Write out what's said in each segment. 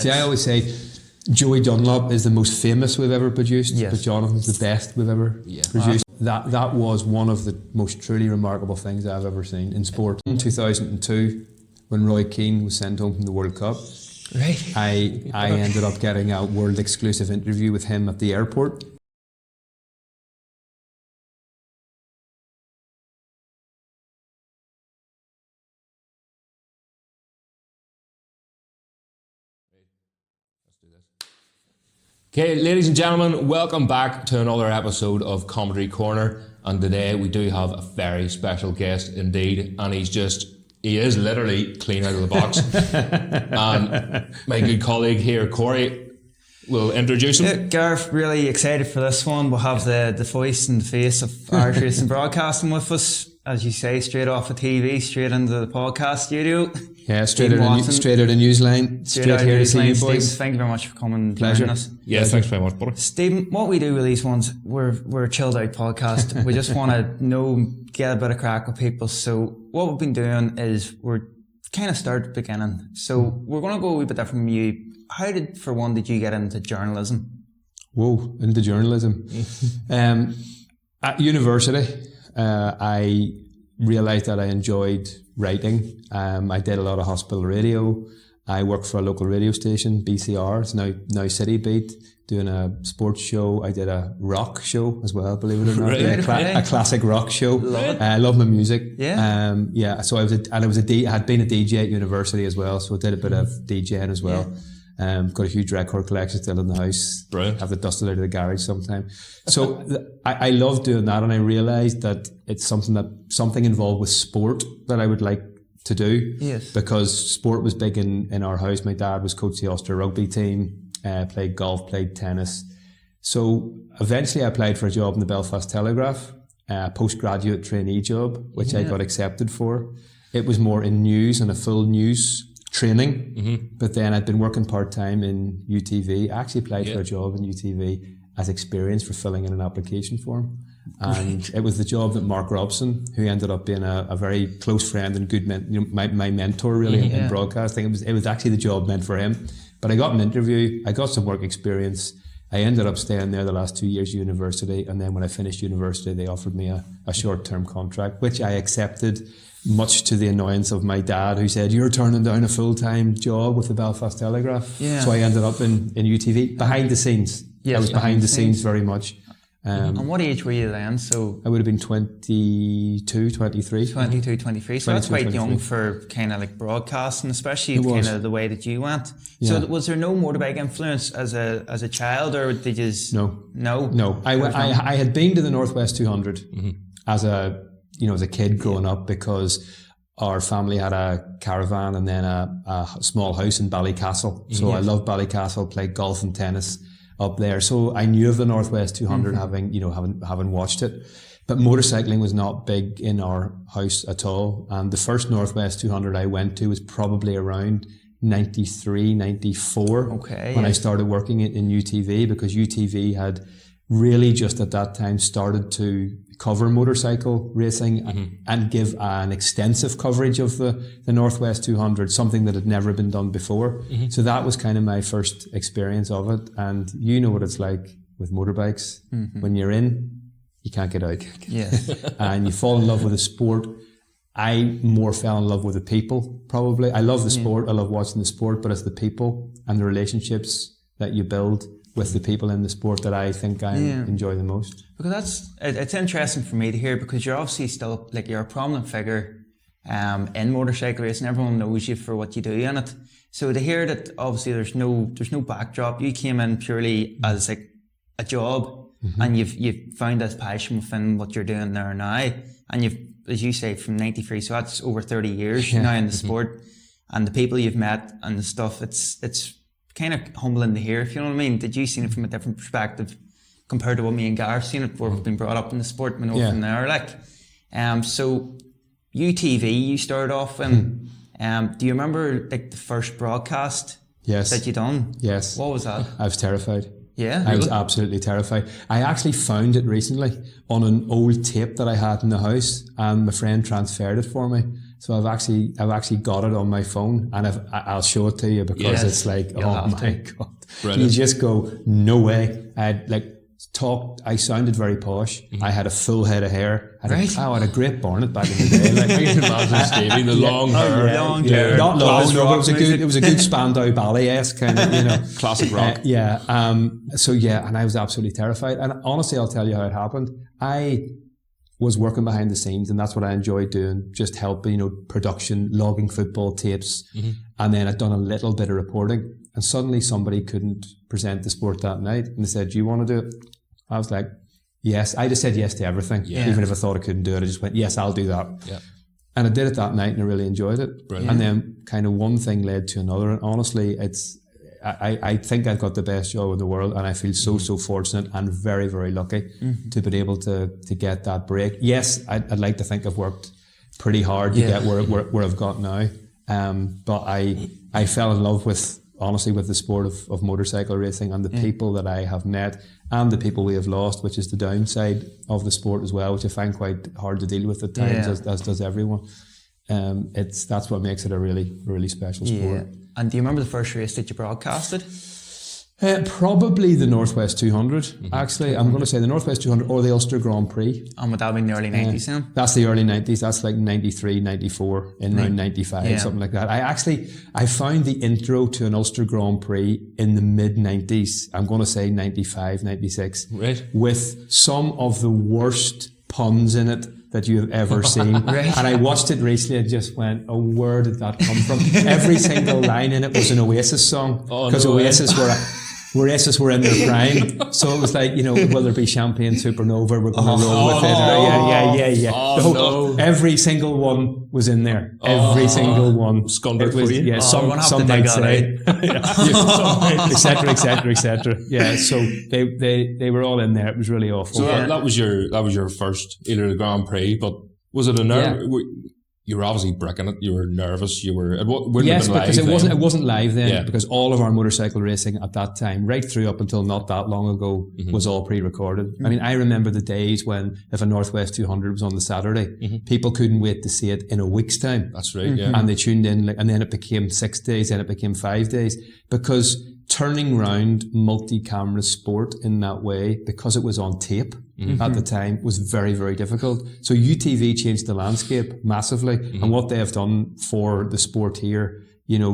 See, I always say Joey Dunlop is the most famous we've ever produced, but Jonathan's the best we've ever produced. That was one of the most truly remarkable things I've ever seen in sport. In 2002, when Roy Keane was sent home from the World Cup, I ended up getting a world exclusive interview with him at the airport. Okay, ladies and gentlemen, welcome back to another episode of Commentary Corner. And today we do have a very special guest indeed, and he is literally clean out of the box. And my good colleague here, Korie, will introduce him. Yeah, Gareth, really excited for this one. We'll have the voice and the face of Irish racing broadcasting with us. As you say, straight off of TV, straight into the podcast studio. Yeah, straight out of Newsline, straight here to see you boys. Stephen, thank you very much for coming. Pleasure. Us. Yeah, thanks very much, buddy. Stephen, what we do with these ones, we're a chilled out podcast. We just want to get a bit of crack with people. So what we've been doing is we're kind of start at the beginning. So we're going to go a wee bit different from you. How did you get into journalism? Whoa, into journalism. At university, I realised that I enjoyed writing. I did a lot of hospital radio. I worked for a local radio station, BCR. It's now City Beat, doing a sports show. I did a rock show as well, believe it or not. A classic rock show. I love my music. Yeah. So I had been a DJ at university as well, so I did a bit of DJing as well. Yeah. Got a huge record collection still in the house. Brilliant. Have to dust it out of the garage sometime. So I love doing that, and I realised that it's something involved with sport that I would like to do. Yes. Because sport was big in our house. My dad was coach of the Ulster rugby team, played golf, played tennis. So eventually I applied for a job in the Belfast Telegraph, a postgraduate trainee job, which I got accepted for. It was more in news and a full news training, but then I'd been working part-time in UTV. I actually applied for a job in UTV as experience for filling in an application form, and it was the job that Mark Robson, who ended up being a very close friend and good my mentor really in broadcasting, it was actually the job meant for him. But I got an interview, I got some work experience. I ended up staying there the last 2 years of university, and then when I finished university they offered me a short-term contract, which I accepted, much to the annoyance of my dad, who said, "You're turning down a full-time job with the Belfast Telegraph." Yeah. So I ended up in UTV, behind the scenes. Yes, I was behind the scenes very much. And what age were you then? So I would have been 22, 23. 22, 23. So that's quite young for kind of like broadcasting, especially kind of the way that you went. Yeah. So was there no motorbike influence as a child, or did you just... No. I had been to the Northwest 200 as a kid growing up, because our family had a caravan and then a small house in Ballycastle. So I loved Ballycastle, played golf and tennis up there. So I knew of the Northwest 200 having watched it. But motorcycling was not big in our house at all. And the first Northwest 200 I went to was probably around 93, 94 when I started working in UTV, because UTV had really just at that time started to cover motorcycle racing and give an extensive coverage of the Northwest 200, something that had never been done before. So that was kind of my first experience of it. And you know what it's like with motorbikes. When you're in, you can't get out. Yes. And you fall in love with the sport. I more fell in love with the people, probably. I love the sport. I love watching the sport, but it's the people and the relationships that you build with the people in the sport that I think I enjoy the most. Because it's interesting for me to hear, because you're obviously still, like, you're a prominent figure in motorcycle racing. Everyone knows you for what you do in it. So to hear that obviously there's no backdrop, you came in purely as like a job, and you've found this passion within what you're doing there now, and you've, as you say, from 93, so that's over 30 years now in the sport, and the people you've met and the stuff, it's kind of humbling to hear, if you know what I mean. Did you see it from a different perspective compared to what me and Gareth seen it, where we've been brought up in the sport, we know from there, like. So UTV you started off in, do you remember like the first broadcast that you done? Yes. What was that? I was terrified. Yeah? I was absolutely terrified. I actually found it recently on an old tape that I had in the house, and my friend transferred it for me. So I've actually got it on my phone, and I'll show it to you because it's like, oh my God. Brilliant. You just go, no way. I sounded very posh. I had a full head of hair. I had a great bonnet back in the day. Like, I can imagine Stevie, the long hair. Long hair. Not long, no, but it was a good Spandau Ballet-esque kind of, classic rock. And I was absolutely terrified. And honestly, I'll tell you how it happened. I was working behind the scenes, and that's what I enjoyed doing, just helping, production, logging football tapes. And then I'd done a little bit of reporting, and suddenly somebody couldn't present the sport that night, and they said, do you want to do it? I was like, yes. I just said yes to everything. Even if I thought I couldn't do it, I just went, yes, I'll do that. Yeah. And I did it that night, and I really enjoyed it. Brilliant. And then kind of one thing led to another, and honestly, I think I've got the best job in the world, and I feel so fortunate and very, very lucky to be able to get that break. Yes, I'd like to think I've worked pretty hard to get where I've got now. But I fell in love with the sport of motorcycle racing, and the people that I have met and the people we have lost, which is the downside of the sport as well, which I find quite hard to deal with at times, as does everyone. That's what makes it a really, really special sport. And do you remember the first race that you broadcasted? Probably the Northwest 200, actually. I'm going to say the Northwest 200 or the Ulster Grand Prix. And would that be in the early 90s then? That's the early 90s. That's like 93, 94, around 95, something like that. I found the intro to an Ulster Grand Prix in the mid-90s. I'm going to say 95, 96. Right. With some of the worst puns in it that you have ever seen. Right. And I watched it recently and just went, oh, where did that come from? Every single line in it was an Oasis song. Because Oasis were in their prime. So it was like, will there be Champagne Supernova? We're going to roll with it. Yeah. Every single one was in there. Every single one. Scunderg for you. Yeah, some might say. Et cetera. Yeah, so they were all in there. It was really awful. So that was your first either the Grand Prix, but was it a nerve? You were obviously bricking it. You were nervous. You were. It wouldn't have been live because then. it wasn't live then. Because all of our motorcycle racing at that time, right through up until not that long ago, was all pre-recorded. I mean, I remember the days when if a Northwest 200 was on the Saturday, people couldn't wait to see it in a week's time. That's right. Yeah. And they tuned in, and then it became 6 days, then it became 5 days, because turning round multi-camera sport in that way, because it was on tape at the time, was very, very difficult. So UTV changed the landscape massively, and what they have done for the sport here,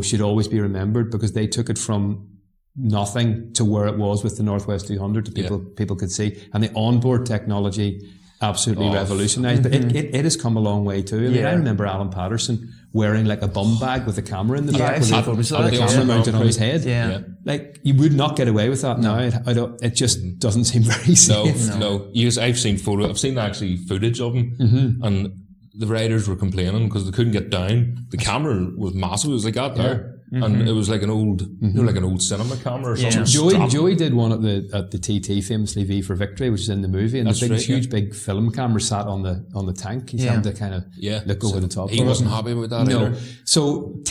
should always be remembered, because they took it from nothing to where it was with the Northwest 200 to people could see, and the onboard technology absolutely revolutionised. But it has come a long way too. I mean, I remember Alan Patterson wearing like a bum bag with a camera in the back, with the camera mounted on his head. Yeah. Like, you would not get away with that now. It just doesn't seem very safe. No. I've seen actually footage of them, and the riders were complaining because they couldn't get down. The camera was massive. It was like that there. And it was like an old, like an old cinema camera or something. Joey did one at the TT, famously V for Victory, which is in the movie, and the huge big film camera sat on the tank. He had to kind of look over the top. He wasn't happy with that either. So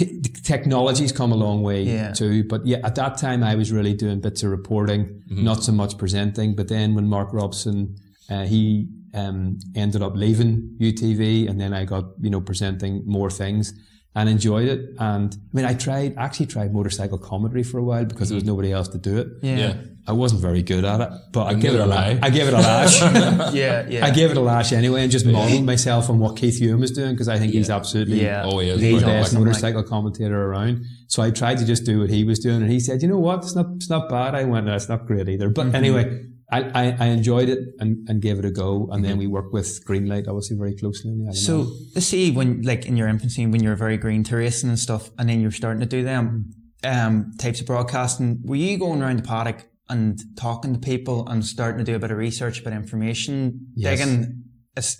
technology's come a long way too. But at that time I was really doing bits of reporting, not so much presenting. But then when Mark Robson, he ended up leaving UTV, and then I got presenting more things. And enjoyed it. And I mean, I actually tried motorcycle commentary for a while because there was nobody else to do it. Yeah. I wasn't very good at it, but I gave it a lash. I gave it a lash anyway, and just modelled myself on what Keith Hume is doing, because I think he's absolutely the best motorcycle commentator around. So I tried to just do what he was doing, and he said, you know what, it's not bad. I went, no, it's not great either. But anyway, I enjoyed it and gave it a go, and then we worked with Greenlight obviously very closely. So let's see, when like in your infancy, when you were very green to racing and stuff, and then you're starting to do them types of broadcasting, were you going around the paddock and talking to people and starting to do a bit of research, a bit of information, digging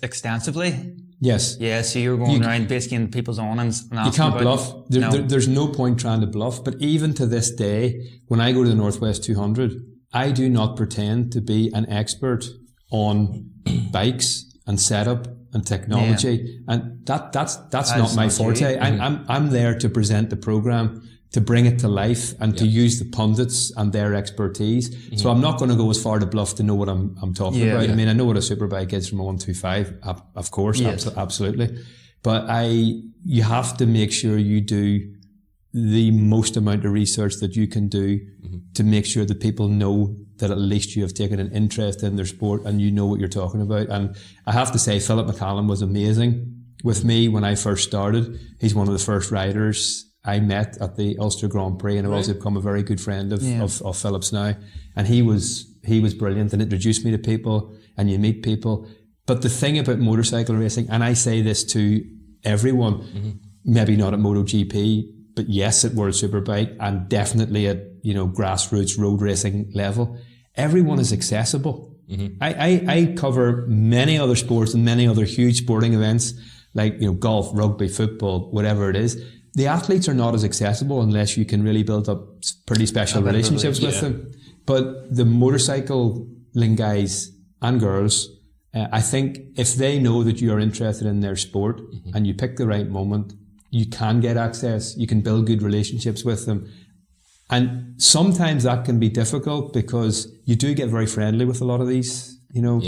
extensively? Yes. Yeah, so you're going around basically in people's awnings and you can't bluff. There's no point trying to bluff. But even to this day, when I go to the Northwest 200, I do not pretend to be an expert on bikes and setup and technology, and that's not my forte. I'm there to present the program, to bring it to life, and to use the pundits and their expertise. So I'm not going to go as far to bluff to know what I'm talking about. I mean, I know what a superbike is from a 125, of course, absolutely. But you have to make sure you do the most amount of research that you can do to make sure that people know that at least you have taken an interest in their sport and you know what you're talking about. And I have to say, Philip McCallum was amazing with me when I first started. He's one of the first riders I met at the Ulster Grand Prix, and I've also become a very good friend of Philip's now. And he was brilliant and introduced me to people, and you meet people. But the thing about motorcycle racing, and I say this to everyone, maybe not at MotoGP, but yes, at World Superbike, and definitely at, you know, grassroots road racing level, everyone is accessible. I cover many other sports and many other huge sporting events, like, you know, golf, rugby, football, whatever it is. The athletes are not as accessible unless you can really build up pretty special relationships with them. But the motorcycling guys and girls, I think if they know that you are interested in their sport and you pick the right moment, you can get access, you can build good relationships with them. And sometimes that can be difficult because you do get very friendly with a lot of these, you know,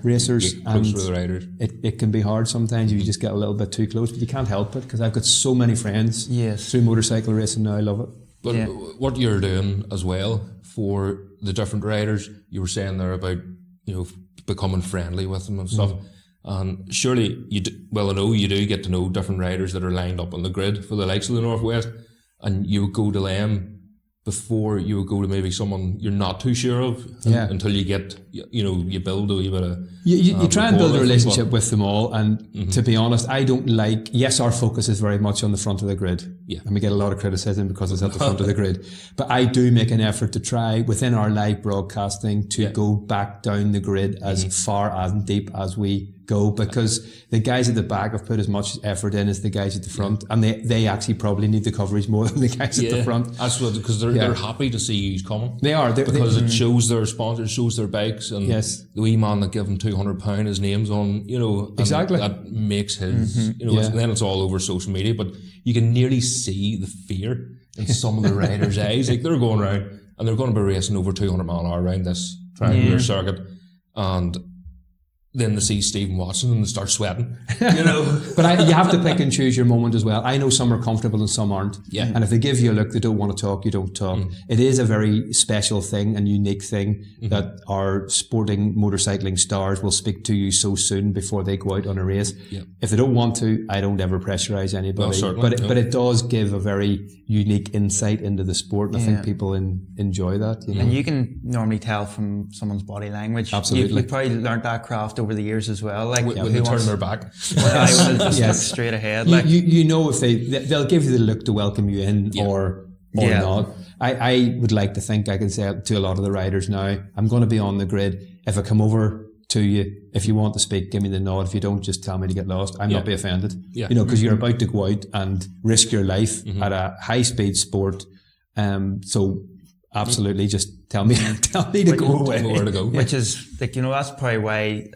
racers. Close with the riders. It can be hard sometimes if you just get a little bit too close, but you can't help it because I've got so many friends through motorcycle racing now. I love it. But what you're doing as well for the different riders, you were saying there about, you know, becoming friendly with them and stuff. And surely I know you do get to know different riders that are lined up on the grid for the likes of the Northwest, and you would go to them before you would go to maybe someone you're not too sure of until you get, you know, you build a wee bit of... You try and build a relationship with them all, and to be honest, I don't like... Yes, our focus is very much on the front of the grid, and we get a lot of criticism because it's at the front of the grid, but I do make an effort to try, within our live broadcasting, to go back down the grid as far and deep as we go, because the guys at the back have put as much effort in as the guys at the front, and they actually probably need the coverage more than the guys at the front. That's what, because they're happy to see you coming. They are. Because it shows their sponsors, shows their bikes, and the wee man that give him £200, his name's on, you know, and exactly. that makes his, you know, then it's all over social media, but you can nearly see the fear in some of the riders' eyes. Like, they're going around and they're going to be racing over 200 mile an hour around this triangular circuit, and then they see Stephen watching and they start sweating, you know. But you have to pick and choose your moment as well. I know some are comfortable and some aren't. Yeah. And if they give you a look, they don't want to talk, you don't talk. It is a very special thing and unique thing that our sporting motorcycling stars will speak to you so soon before they go out on a race. Yeah. If they don't want to, I don't ever pressurize anybody. Well, but it does give a very unique insight into the sport, and I think people enjoy that. You know? And you can normally tell from someone's body language. Absolutely. You've probably learnt that craft over the years as well. Like, when they turn their back. I would just look straight ahead. Like, you know, if they'll give you the look to welcome you in or not. I would like to think I can say to a lot of the riders now, I'm going to be on the grid. If I come over to you, if you want to speak, give me the nod. If you don't, just tell me to get lost. I'm not be offended. Yeah. You know, because you're about to go out and risk your life at a high speed sport. So absolutely, just tell me to go away. Tell me where to go. Which is, like, you know, that's probably why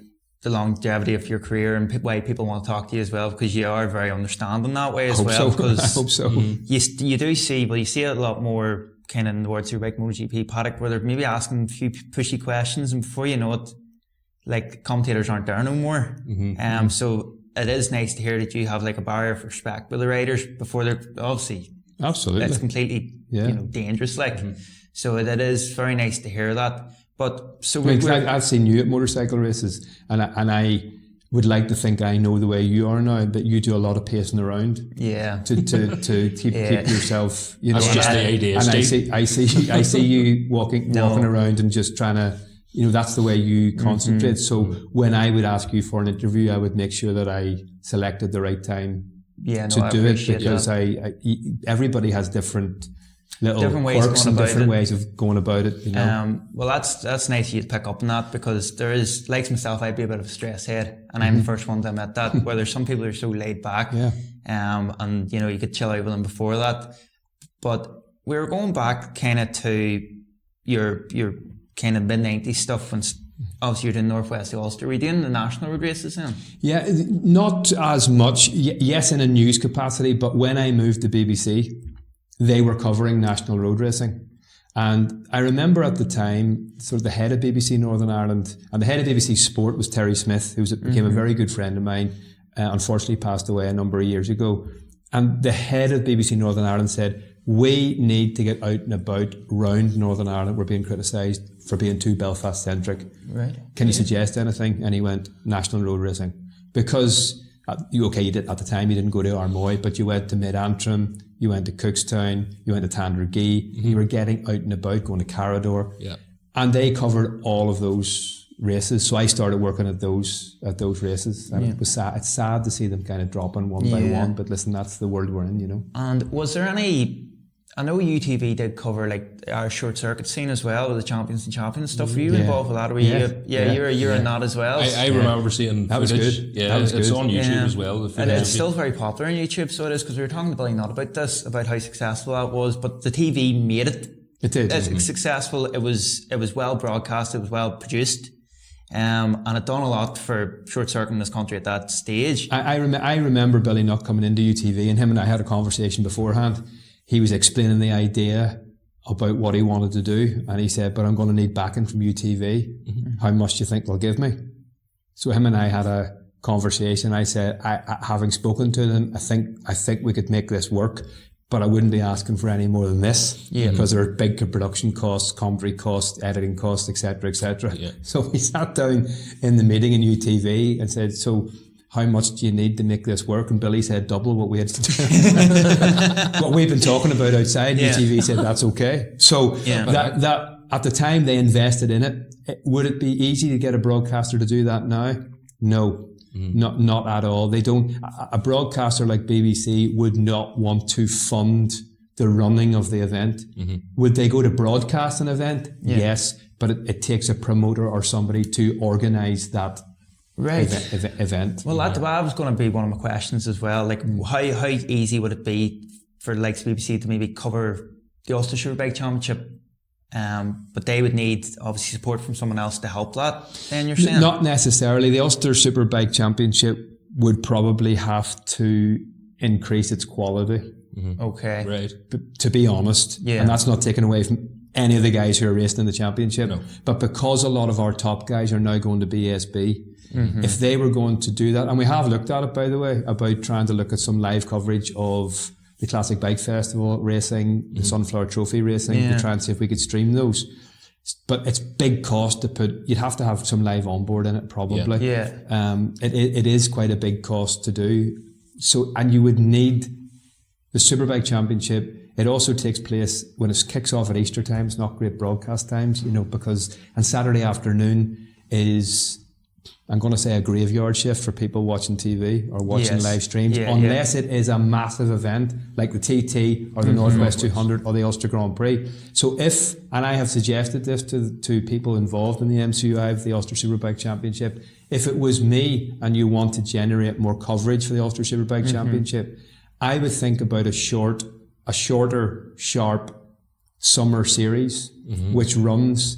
the longevity of your career and why people want to talk to you as well, because you are very understanding that way as well. I hope so. You do see, you see it a lot more kind of in the World Superbike MotoGP paddock, where they're maybe asking a few pushy questions, and before you know it, like, commentators aren't there no more. So it is nice to hear that you have like a barrier of respect with the riders before they're absolutely. It's completely you know, dangerous. Like, so it is very nice to hear that. But so I've seen you at motorcycle races, and I would like to think I know the way you are now, but you do a lot of pacing around. Yeah. To keep yourself, you know. That's just the idea. And I see you walking around and just trying to, you know, that's the way you concentrate. So when I would ask you for an interview, I would make sure that I selected the right time to do it, because everybody has different ways of going about it, you know. Well, that's nice of you to pick up on that, because there is, like myself, I'd be a bit of a stress head, and I'm the first one to admit that, where there's some people who are so laid back, and, you know, you could chill out with them before that. But we were going back kind of to your kind of mid-90s stuff, when obviously you're doing Northwest Ulster. Were you doing the national road races then? Yeah, not as much. Yes, in a news capacity, but when I moved to BBC, they were covering national road racing. And I remember at the time, sort of the head of BBC Northern Ireland and the head of BBC Sport was Terry Smith, who became a very good friend of mine. unfortunately passed away a number of years ago. And the head of BBC Northern Ireland said, we need to get out and about round Northern Ireland. We're being criticised for being too Belfast-centric. Right. Can you suggest anything? And he went, national road racing. Because, you did, at the time you didn't go to Armoy, but you went to Mid-Antrim, you went to Cookstown, you went to Tandragee, you were getting out and about, going to Carrador. Yeah. And they covered all of those races. So I started working at those races. And it was sad. It's sad to see them kind of dropping one by one, but listen, that's the world we're in, you know. And was there any... I know UTV did cover like our short circuit scene as well with the champions and champions stuff. Were you involved with that? Or were you're in that as well? I remember seeing that footage. Was good. Yeah, that was it's good. on YouTube as well. And it's still very popular on YouTube, so it is, because we were talking to Billy Nutt about this, about how successful that was. But the TV made it. It did. It's successful. It was well broadcast. It was well produced. And it done a lot for short circuit in this country at that stage. I remember Billy Nutt coming into UTV, and him and I had a conversation beforehand. He was explaining the idea about what he wanted to do, and he said, but I'm going to need backing from UTV. How much do you think they'll give me? So him and I had a conversation. I said, having spoken to them, I think we could make this work, but I wouldn't be asking for any more than this, because there are big production costs, commentary costs, editing costs, etc., etc. Yeah. So we sat down in the meeting in UTV and said, so how much do you need to make this work? And Billy said double what we had to do. What we've been talking about outside, UTV said that's okay. So that at the time they invested in it. Would it be easy to get a broadcaster to do that now? No, not at all. They don't. A broadcaster like BBC would not want to fund the running of the event. Would they go to broadcast an event? Yes, but it takes a promoter or somebody to organise that event. Well, that was going to be one of my questions as well. Like, how easy would it be for like BBC to maybe cover the Ulster Superbike Championship? But they would need obviously support from someone else to help that. Then you're saying not necessarily. The Ulster Superbike Championship would probably have to increase its quality. Okay, right. To be honest, and that's not taken away from any of the guys who are racing in the championship. No. But because a lot of our top guys are now going to BSB. If they were going to do that, and we have looked at it, by the way, about trying to look at some live coverage of the Classic Bike Festival racing, the Sunflower Trophy racing, to try and see if we could stream those. But it's big cost to put. You'd have to have some live onboard in it, probably. It is quite a big cost to do. So, and you would need the Superbike Championship. It also takes place when it kicks off at Easter time. It's not great broadcast times, and Saturday afternoon is, I'm going to say, a graveyard shift for people watching TV or watching live streams, unless it is a massive event like the TT or the Northwest 200 or the Ulster Grand Prix. So and I have suggested this to people involved in the MCUI of the Ulster Superbike Championship, if it was me and you want to generate more coverage for the Ulster Superbike Championship, I would think about a shorter, sharp summer series, which runs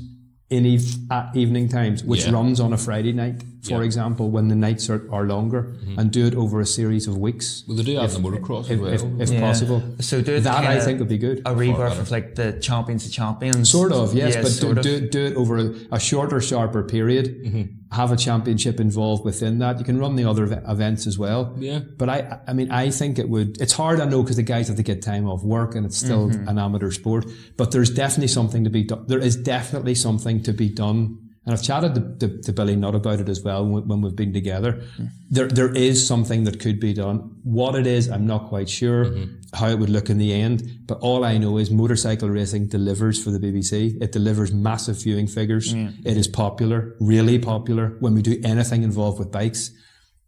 in evening times, which runs on a Friday night, for example, when the nights are longer, and do it over a series of weeks. Well, they do have the motocross as well. If possible. So do it that I think would be good. A rebirth of like the champions to champions. Sort of, yes, but do it over a shorter, sharper period. Have a championship involved within that. You can run the other events as well. Yeah. But I think it would. It's hard, I know, because the guys have to get time off work, and it's still an amateur sport. But there's definitely something to be done. There is definitely something to be done. And I've chatted to Billy Nutt about it as well when we've been together. There is something that could be done. What it is, I'm not quite sure how it would look in the end. But all I know is motorcycle racing delivers for the BBC. It delivers massive viewing figures. It is popular, really popular, when we do anything involved with bikes.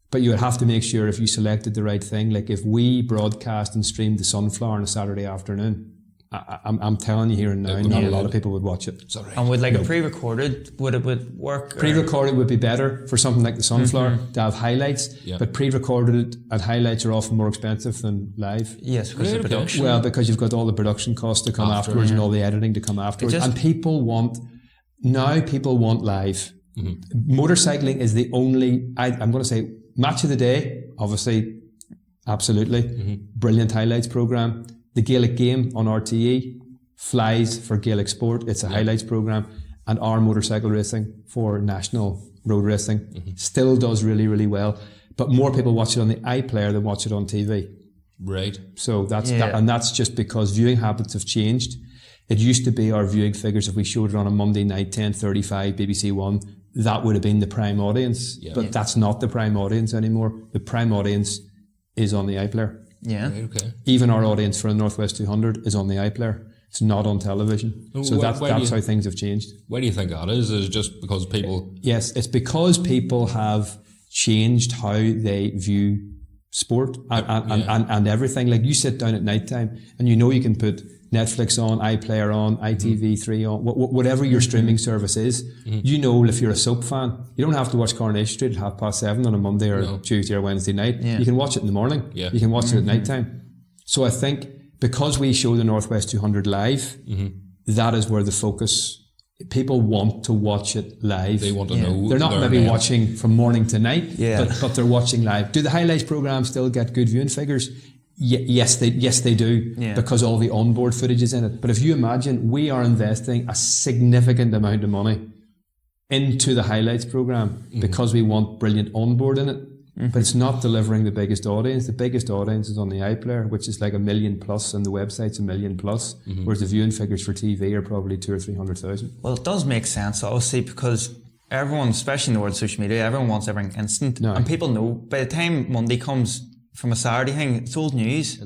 But you would have to make sure, if you selected the right thing, like if we broadcast and streamed the Sunflower on a Saturday afternoon, I'm telling you here and now, not a lot of people would watch it. Sorry. And would a pre-recorded, would it work? Pre-recorded would be better for something like the Sunflower to have highlights, but pre-recorded and highlights are often more expensive than live. Yes, because of production. Well, because you've got all the production costs to come afterwards and all the editing to come afterwards. And people want live. Motorcycling is the only, I'm going to say, match of the day, obviously, absolutely. Brilliant highlights programme. The Gaelic game on RTE flies for Gaelic sport. It's a highlights programme. And our motorcycle racing for national road racing still does really, really well. but more people watch it on the iPlayer than watch it on TV. Right. So that's just because viewing habits have changed. It used to be our viewing figures, if we showed it on a Monday night, 10:35, BBC One, that would have been the prime audience. Yeah. But that's not the prime audience anymore. The prime audience is on the iPlayer. Yeah. Right, okay. Even our audience for the Northwest 200 is on the iPlayer. It's not on television. So that's how things have changed. Why do you think that is? Is it just because people... Yes, it's because people have changed how they view sport and everything. Like, you sit down at night time and you know you can put Netflix on, iPlayer on, ITV3 on, whatever your streaming service is. You know, if you're a soap fan, you don't have to watch Coronation Street at 7:30 on a Monday or Tuesday or Wednesday night. Yeah. You can watch it in the morning. Yeah. You can watch it at night time. So I think because we show the Northwest 200 live, that is where the focus... People want to watch it live. They want to know. They're not maybe watching from morning to night, but they're watching live. Do the highlights programs still get good viewing figures? Yes, they do, because all the onboard footage is in it. But if you imagine, we are investing a significant amount of money into the highlights program because we want brilliant onboard in it. But it's not delivering the biggest audience. The biggest audience is on the iPlayer, which is like 1 million plus, and the website's 1 million plus, whereas the viewing figures for TV are probably 200,000 or 300,000. Well, it does make sense, obviously, because everyone, especially in the world of social media, everyone wants everything instant. No. And people know by the time Monday comes from a Saturday thing, it's old news.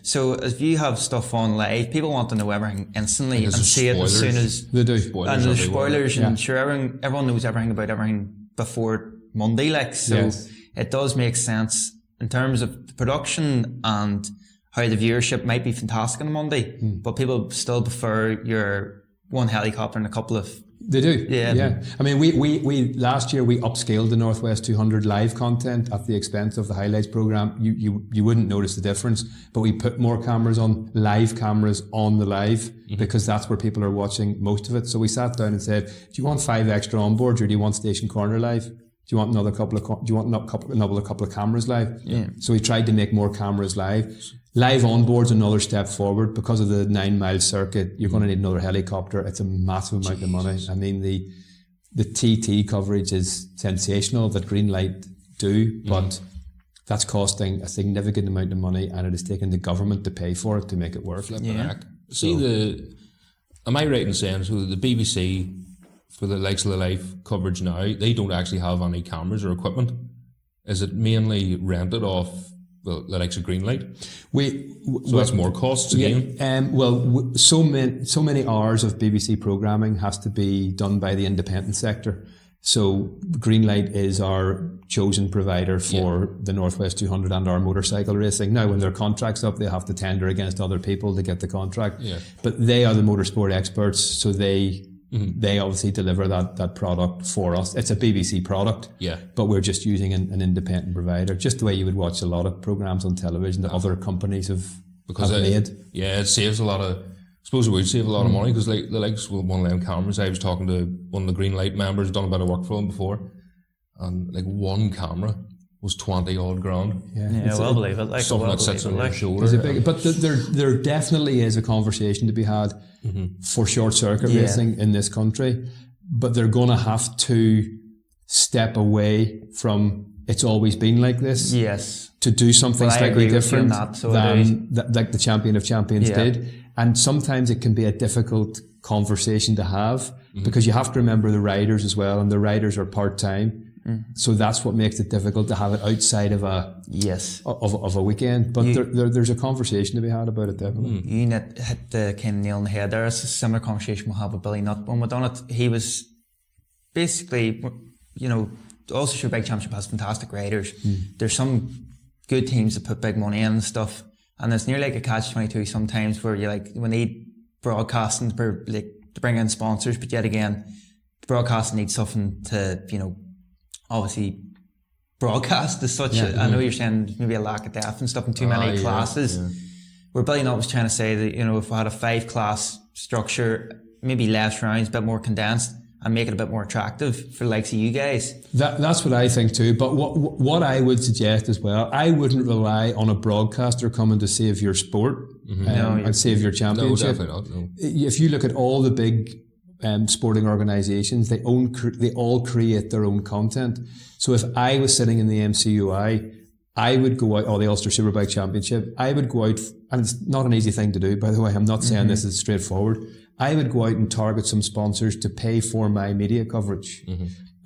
So if you have stuff on live, people want to know everything instantly and see it as soon as they do. And there's spoilers, and sure, everyone knows everything about everything before Monday, like, so it does make sense in terms of the production and how the viewership might be fantastic on Monday, but people still prefer your one helicopter and a couple of... They do, yeah. I mean, we last year we upscaled the Northwest 200 live content at the expense of the highlights program. You wouldn't notice the difference, but we put more cameras on, live cameras on the live, because that's where people are watching most of it. So we sat down and said, do you want 5 extra onboards, or do you want Station Corner live? Do you want another couple of cameras live? Yeah. So we tried to make more cameras live. Live onboard's another step forward because of the 9-mile circuit. You're going to need another helicopter. It's a massive amount of money. I mean, the TT coverage is sensational that Greenlight do, but that's costing a significant amount of money, and it is taking the government to pay for it to make it work. Am I right in saying so the BBC, for the likes of the live coverage now, they don't actually have any cameras or equipment? Is it mainly rented off the likes of Greenlight? So that's more costs again? So many hours of BBC programming has to be done by the independent sector. So Greenlight is our chosen provider for the Northwest 200 and our motorcycle racing. Now, when their contract's up, they have to tender against other people to get the contract. Yeah. But they are the motorsport experts, so they obviously deliver that product for us. It's a BBC product, but we're just using an independent provider, just the way you would watch a lot of programs on television that other companies have made. It saves a lot of... I suppose it would save a lot of money, because like the likes of one of them cameras, I was talking to one of the Greenlight members, done a bit of work for them before, and like one camera was 20 odd grand. Well believe it. Like, something that sits on your shoulder. But there definitely is a conversation to be had for short circuit racing in this country, but they're going to have to step away from it's always been like this. Yes. To do something slightly different than like the Champion of Champions did. And sometimes it can be a difficult conversation to have, because you have to remember the riders as well, and the riders are part-time. So that's what makes it difficult to have it outside of a of a weekend. But there's a conversation to be had about it, definitely. You hit the kind of nail on the head there. It's a similar conversation we'll have with Billy Nutt when we're done it. He was basically, the Ulster Big Championship has fantastic riders. There's some good teams that put big money in and stuff. And it's nearly like a catch-22 sometimes, where we need broadcasting to bring in sponsors, but yet again, broadcasting needs something to, obviously broadcast as such. I know you're saying there's maybe a lack of depth and stuff in too many classes. Where Billy Nutt was trying to say that, if we had a 5-class structure, maybe less rounds, a bit more condensed, and make it a bit more attractive for the likes of you guys. That's what I think too. But what I would suggest as well, I wouldn't rely on a broadcaster coming to save your sport and save your championship. No, definitely not. No. If you look at all the big sporting organisations, they all create their own content. So if I was sitting in the MCUI, I would go out, or the Ulster Superbike Championship, I would go out, and it's not an easy thing to do, by the way, I'm not saying this is straightforward. I would go out and target some sponsors to pay for my media coverage.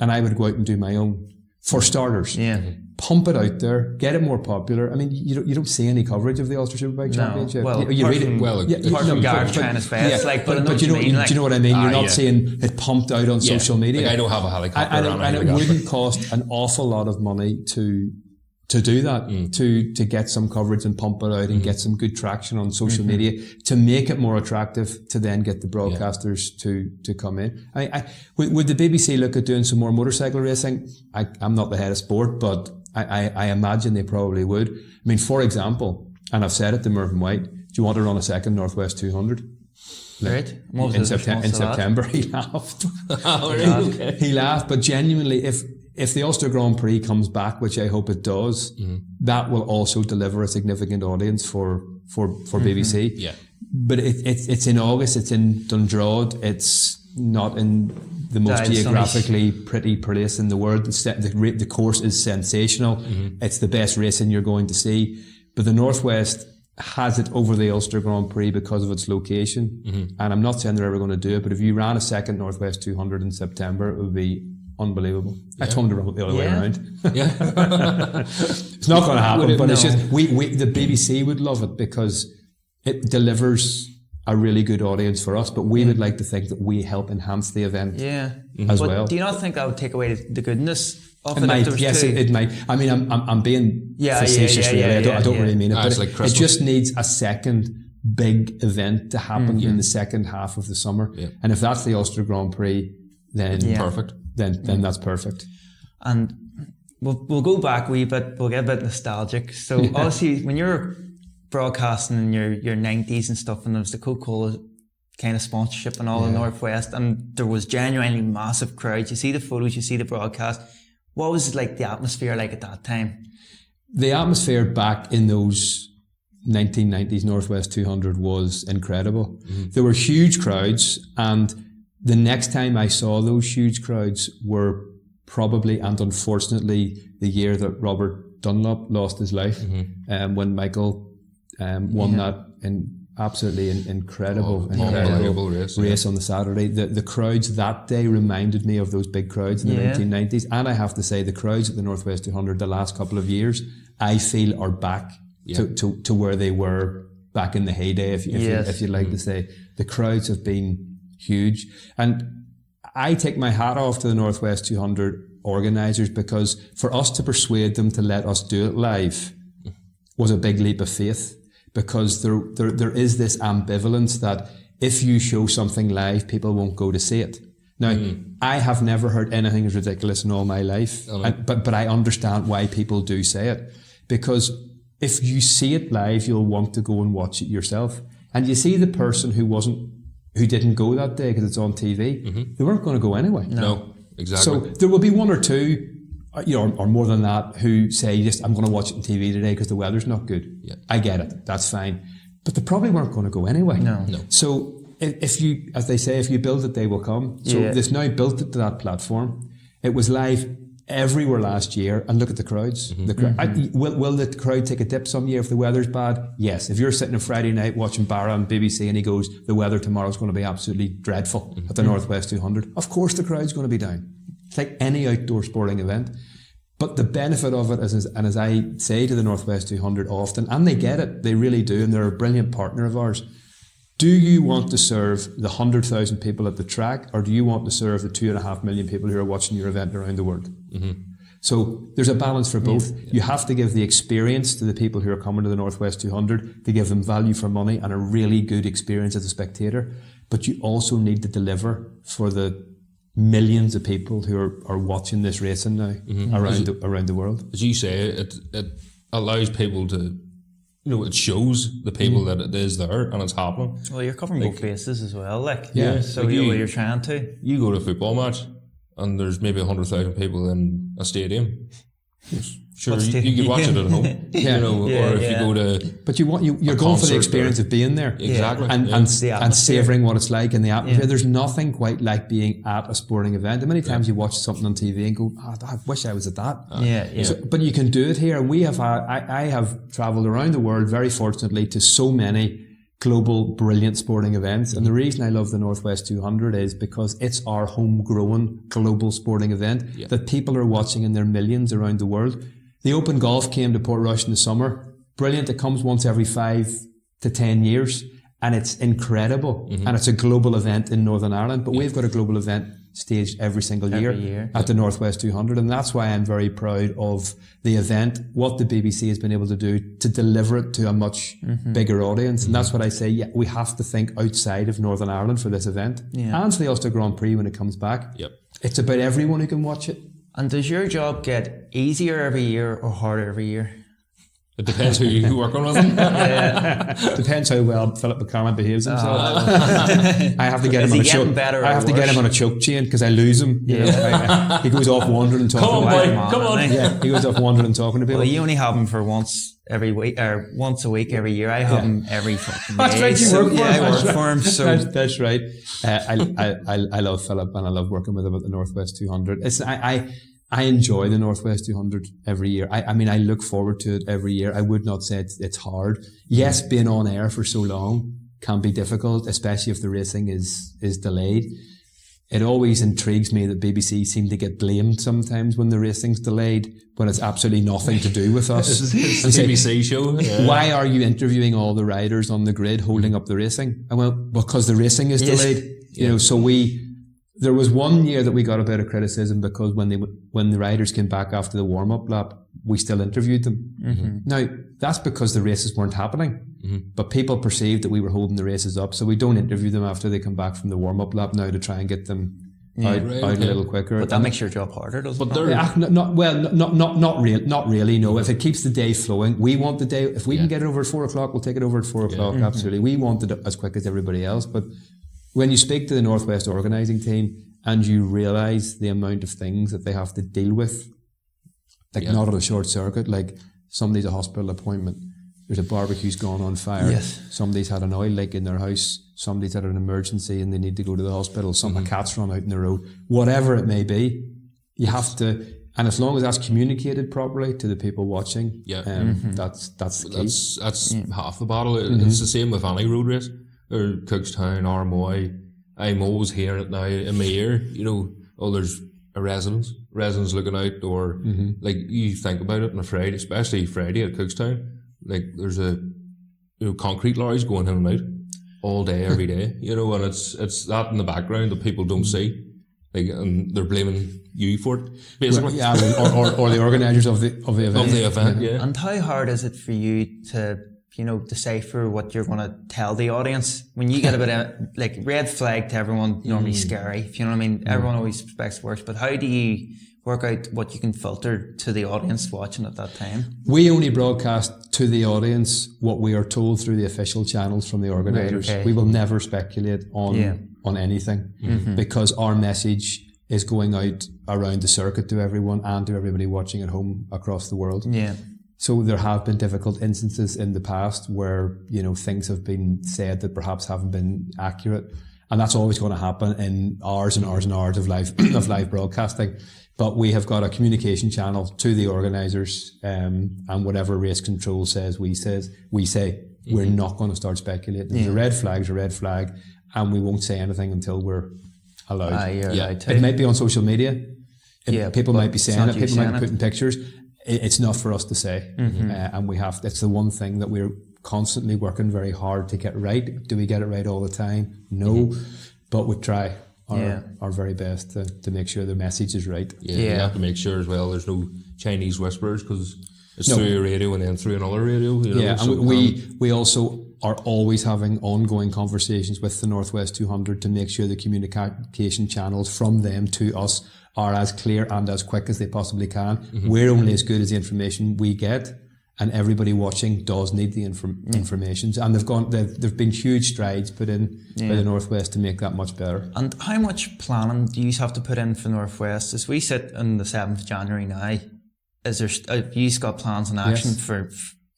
And I would go out and do my own, for starters. Yeah. Pump it out there, get it more popular. I mean, you don't see any coverage of the Ulster Superbike Championship. Well, you read it. Apart from Gareth trying his best, but you know what I mean. You're not seeing it pumped out on social media. Like I don't have a helicopter, and it wouldn't cost an awful lot of money to do that, to get some coverage and pump it out and get some good traction on social media, to make it more attractive, to then get the broadcasters to come in. Would the BBC look at doing some more motorcycle racing? I'm not the head of sport, but I imagine they probably would. I mean, for example, and I've said it to Mervyn White, do you want to run a second Northwest 200? Right. In September, he laughed. Okay. He laughed, but genuinely, if the Ulster Grand Prix comes back, which I hope it does, that will also deliver a significant audience for BBC. Yeah. But it's in August, it's in Dundrod, it's not in the most geographically pretty place in the world. The course is sensational. It's the best racing you're going to see. But the Northwest has it over the Ulster Grand Prix because of its location. And I'm not saying they're ever going to do it, but if you ran a second Northwest 200 in September, it would be unbelievable. I told him to run it the other way around. It's not going to happen, but it's just, the BBC would love it because it delivers a really good audience for us, but we would like to think that we help enhance the event as well. Do you not think that would take away the goodness of it? Might, yes, it might. I mean, I'm being facetious really. I don't really mean it, but like it just needs a second big event to happen in the second half of the summer. Yeah. And if that's the Ulster Grand Prix, then perfect. Then that's perfect. And we'll go back a wee bit. We'll get a bit nostalgic. So obviously, when you're broadcasting in your 90s and stuff, and there was the Coca-Cola kind of sponsorship and all the Northwest, and there was genuinely massive crowds. You see the photos, you see the broadcast. What was like the atmosphere like at that time? The atmosphere back in those 1990s Northwest 200 was incredible. There were huge crowds, and the next time I saw those huge crowds were probably, and unfortunately, the year that Robert Dunlop lost his life, when Michael won that absolutely incredible race on the Saturday. The crowds that day reminded me of those big crowds in the 1990s, and I have to say the crowds at the Northwest 200 the last couple of years, I feel are back to where they were back in the heyday, if you like to say. The crowds have been huge, and I take my hat off to the Northwest 200 organisers, because for us to persuade them to let us do it live was a big leap of faith, because there is this ambivalence that if you show something live, people won't go to see it. Now, I have never heard anything as ridiculous in all my life, but I understand why people do say it, because if you see it live, you'll want to go and watch it yourself. And you see the person who didn't go that day because it's on TV, they weren't going to go anyway. No, exactly. So there will be one or two, or more than that, who say, just, I'm going to watch it on TV today because the weather's not good. Yeah. I get it. That's fine. But they probably weren't going to go anyway. No. So if you, as they say, if you build it, they will come. So this now built it to that platform. It was live everywhere last year, and look at the crowds. Will the crowd take a dip some year if the weather's bad? Yes. If you're sitting on Friday night watching Barra on BBC and he goes, the weather tomorrow's going to be absolutely dreadful at the Northwest 200, of course the crowd's going to be down. It's like any outdoor sporting event. But the benefit of it is, and as I say to the Northwest 200 often, and they get it, they really do, and they're a brilliant partner of ours. Do you want to serve the 100,000 people at the track, or do you want to serve the 2.5 million people who are watching your event around the world? So there's a balance for both. You have to give the experience to the people who are coming to the Northwest 200 to give them value for money and a really good experience as a spectator. But you also need to deliver for the millions of people who are watching this racing now around the world. As you say, it allows people to, it shows the people that it is there and it's happening. Well, you're covering both bases as well, so like you're trying to. You go to a football match and there's maybe 100,000 people in a stadium, Sure, What's you could watch it at home, or if you go to. But you're going for the experience of being there, Exactly, and savouring what it's like in the atmosphere. There's nothing quite like being at a sporting event. And many times you watch something on TV and go, I wish I was at that. So, but you can do it here, and we have I have travelled around the world, very fortunately, to so many global brilliant sporting events. And the reason I love the Northwest 200 is because it's our homegrown global sporting event that people are watching in their millions around the world. The Open Golf came to Portrush in the summer. Brilliant. It comes once every 5 to 10 years, and it's incredible. And it's a global event in Northern Ireland, but we've got a global event staged every single year at the Northwest 200. And that's why I'm very proud of the event, what the BBC has been able to do to deliver it to a much bigger audience. And that's what I say, we have to think outside of Northern Ireland for this event. And for the Ulster Grand Prix when it comes back. It's about everyone who can watch it. And does your job get easier every year or harder every year? It depends who you work on with them. Depends how well Philip McCarman behaves himself. I have to get him on a choke. I have to get him on a choke chain because I lose him. He goes off wandering and talking. Come on, boy. Come on. Yeah, he goes off wandering and talking to people. Well, you only have him for once every week, or once a week every year. I have him every fucking day. That's right. You work for him. I work for him. So that's right. I love Philip, and I love working with him at the Northwest 200. I enjoy the Northwest 200 every year. I mean, I look forward to it every year. I would not say it's hard. Yes, being on air for so long can be difficult, especially if the racing is delayed. It always intrigues me that BBC seem to get blamed sometimes when the racing's delayed, when it's absolutely nothing to do with us. It's a BBC show. Why are you interviewing all the riders on the grid holding up the racing? And well, because the racing is delayed. So there was one year that we got a bit of criticism because when the riders came back after the warm-up lap, we still interviewed them. Now, that's because the races weren't happening, but people perceived that we were holding the races up, so we don't interview them after they come back from the warm-up lap now to try and get them out a little quicker. But that makes your job harder, doesn't it? Not really. No, if it keeps the day flowing, we want the day. If we can get it over at 4 o'clock, we'll take it over at 4 o'clock. Absolutely, we want it as quick as everybody else, but. When you speak to the Northwest organising team and you realise the amount of things that they have to deal with, like not on a short circuit, like somebody's a hospital appointment, there's a barbecue's gone on fire, somebody's had an oil leak in their house, somebody's had an emergency and they need to go to the hospital, a cat's run out in the road, whatever it may be, you have to, and as long as that's communicated properly to the people watching, that's the key. That's half the battle. It's the same with any road race. Or Cookstown, Armoy, I'm always hearing it now in my ear, there's a residence looking out, or like you think about it on a Friday, especially Friday at Cookstown, like there's a concrete lorries going in and out all day, every day, and it's that in the background that people don't see, like, and they're blaming you for it, basically. Or the organisers of the event. And how hard is it for you to decipher what you're going to tell the audience when you get a bit of like red flag to everyone, normally scary, if you know what I mean. Everyone always expects worse, but how do you work out what you can filter to the audience watching at that time? We only broadcast to the audience what we are told through the official channels from the organisers. We will never speculate on anything because our message is going out around the circuit to everyone and to everybody watching at home across the world. So there have been difficult instances in the past where, things have been said that perhaps haven't been accurate. And that's always going to happen in hours and hours and hours of live broadcasting. But we have got a communication channel to the organisers, and whatever race control says, we say. We're not going to start speculating. There's a red flag, and we won't say anything until we're allowed. It might be on social media. People might be saying it. People might be putting pictures. It's not for us to say, and it's the one thing that we're constantly working very hard to get right. Do we get it right all the time? No, but we try our very best to make sure the message is right. You have to make sure as well there's no Chinese whispers because it's through a radio and then through another radio. And we also are always having ongoing conversations with the Northwest 200 to make sure the communication channels from them to us are as clear and as quick as they possibly can. We're only as good as the information we get, and everybody watching does need the information. And there've been huge strides put in by the Northwest to make that much better. And how much planning do you have to put in for Northwest? As we sit on the 7th of January now, is there? You got plans in action for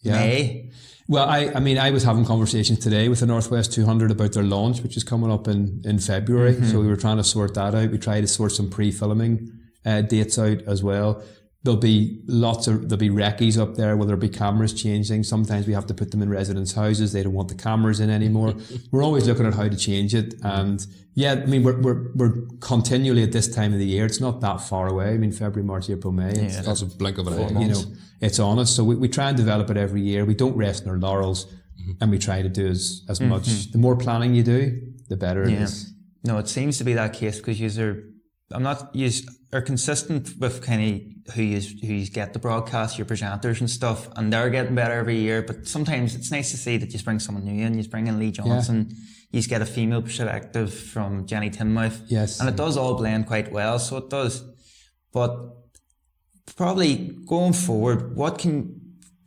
May? Well, I was having conversations today with the Northwest 200 about their launch, which is coming up in February. So we were trying to sort that out. We tried to sort some pre-filming dates out as well. There'll be recce's up there where there'll be cameras changing. Sometimes we have to put them in residents' houses. They don't want the cameras in anymore. We're always looking at how to change it. And yeah, I mean, we're continually at this time of the year. It's not that far away. I mean, February, March, April, May. That's a blink of an eye. You know, it's on us. So we try and develop it every year. We don't rest in our laurels, and we try to do as much. The more planning you do, the better it is. No, it seems to be that case because you are consistent with kind of who you get the broadcast, your presenters and stuff, and they're getting better every year. But sometimes it's nice to see that you bring someone new in. You bring in Lee Johnson. You get a female perspective from Jenny Tinmouth. Yes, and it does all blend quite well. So it does. But probably going forward, what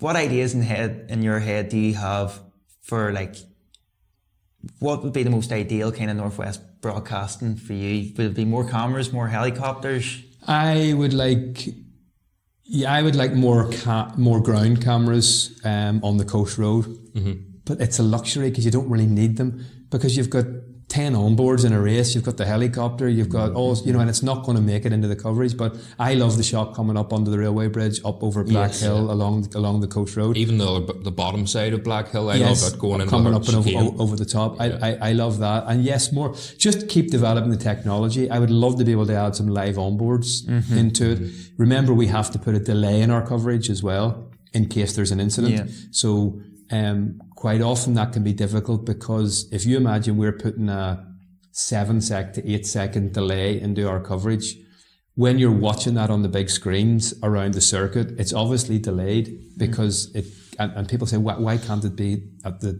ideas in your head do you have for like what would be the most ideal kind of Northwest broadcasting for you? Will it be more cameras, more helicopters? I would like more ground cameras on the coast road, but it's a luxury because you don't really need them because you've got 10 onboards in a race. You've got the helicopter. You've got all, and it's not going to make it into the coverage. But I love the shot coming up under the railway bridge, up over Black Hill along the coast road. Even the bottom side of Black Hill, I love that going in coming up and over the top. I love that. And yes, more just keep developing the technology. I would love to be able to add some live onboards into it. Remember, we have to put a delay in our coverage as well in case there's an incident. So. Quite often that can be difficult because if you imagine we're putting a 7 to 8 second delay into our coverage, when you're watching that on the big screens around the circuit, it's obviously delayed because and people say, why can't it be at the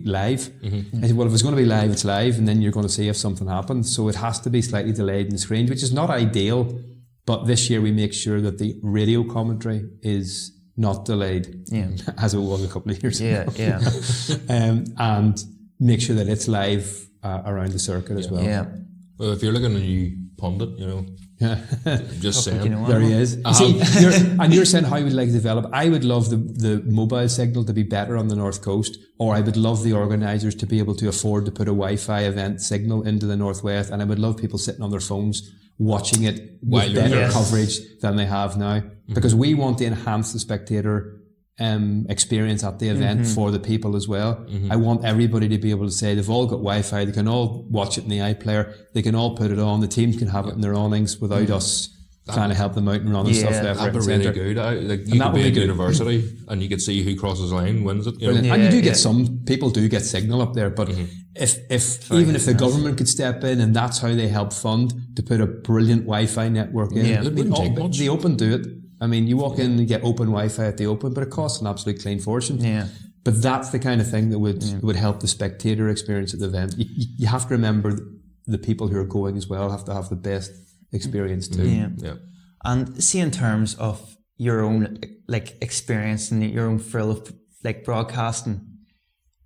live? I said, well, if it's going to be live, it's live, and then you're going to see if something happens. So it has to be slightly delayed in the screens, which is not ideal. But this year we make sure that the radio commentary is not delayed, as it was a couple of years ago. And make sure that it's live around the circuit as well. Yeah. Well, if you're looking at a new pundit, just saying. There he is. See, you're saying how you would like to develop. I would love the mobile signal to be better on the North Coast, or I would love the organisers to be able to afford to put a Wi-Fi event signal into the Northwest, and I would love people sitting on their phones watching it with better coverage than they have now, because we want to enhance the spectator experience at the event for the people as well. I want everybody to be able to say they've all got Wi-Fi, they can all watch it in the iPlayer, they can all put it on, the teams can have it in their awnings without us trying to help them out and run and stuff left, right, and really centre. Good. You could be at university and you could see who crosses the line wins it. And you do get some people do get signal up there, but if the government could step in and that's how they help fund to put a brilliant Wi-Fi network in, it wouldn't take much. The Open do it. I mean, you walk in and get open Wi-Fi at the Open, but it costs an absolute clean fortune. Yeah. But that's the kind of thing that would help the spectator experience at the event. You have to remember the people who are going as well have to have the best experience too. Yeah. And see, in terms of your own experience and your own thrill of broadcasting,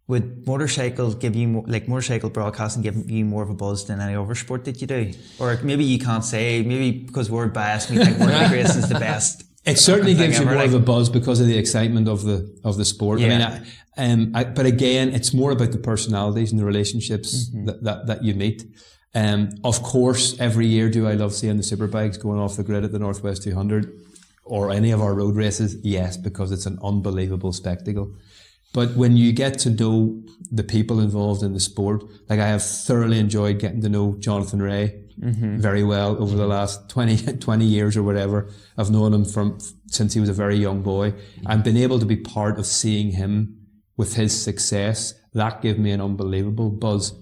would motorcycle broadcasting give you more of a buzz than any other sport that you do? Or maybe you can't say, maybe because we're biased, we think motorbike racing is the best. It certainly gives you more of a buzz because of the excitement of the sport. Yeah. I mean, but again, it's more about the personalities and the relationships that you meet. Of course, every year do I love seeing the superbikes going off the grid at the Northwest 200 or any of our road races? Yes, because it's an unbelievable spectacle. But when you get to know the people involved in the sport, like I have thoroughly enjoyed getting to know Jonathan Ray very well over the last 20 years or whatever. I've known him since he was a very young boy. I've been able to be part of seeing him with his success. That gave me an unbelievable buzz.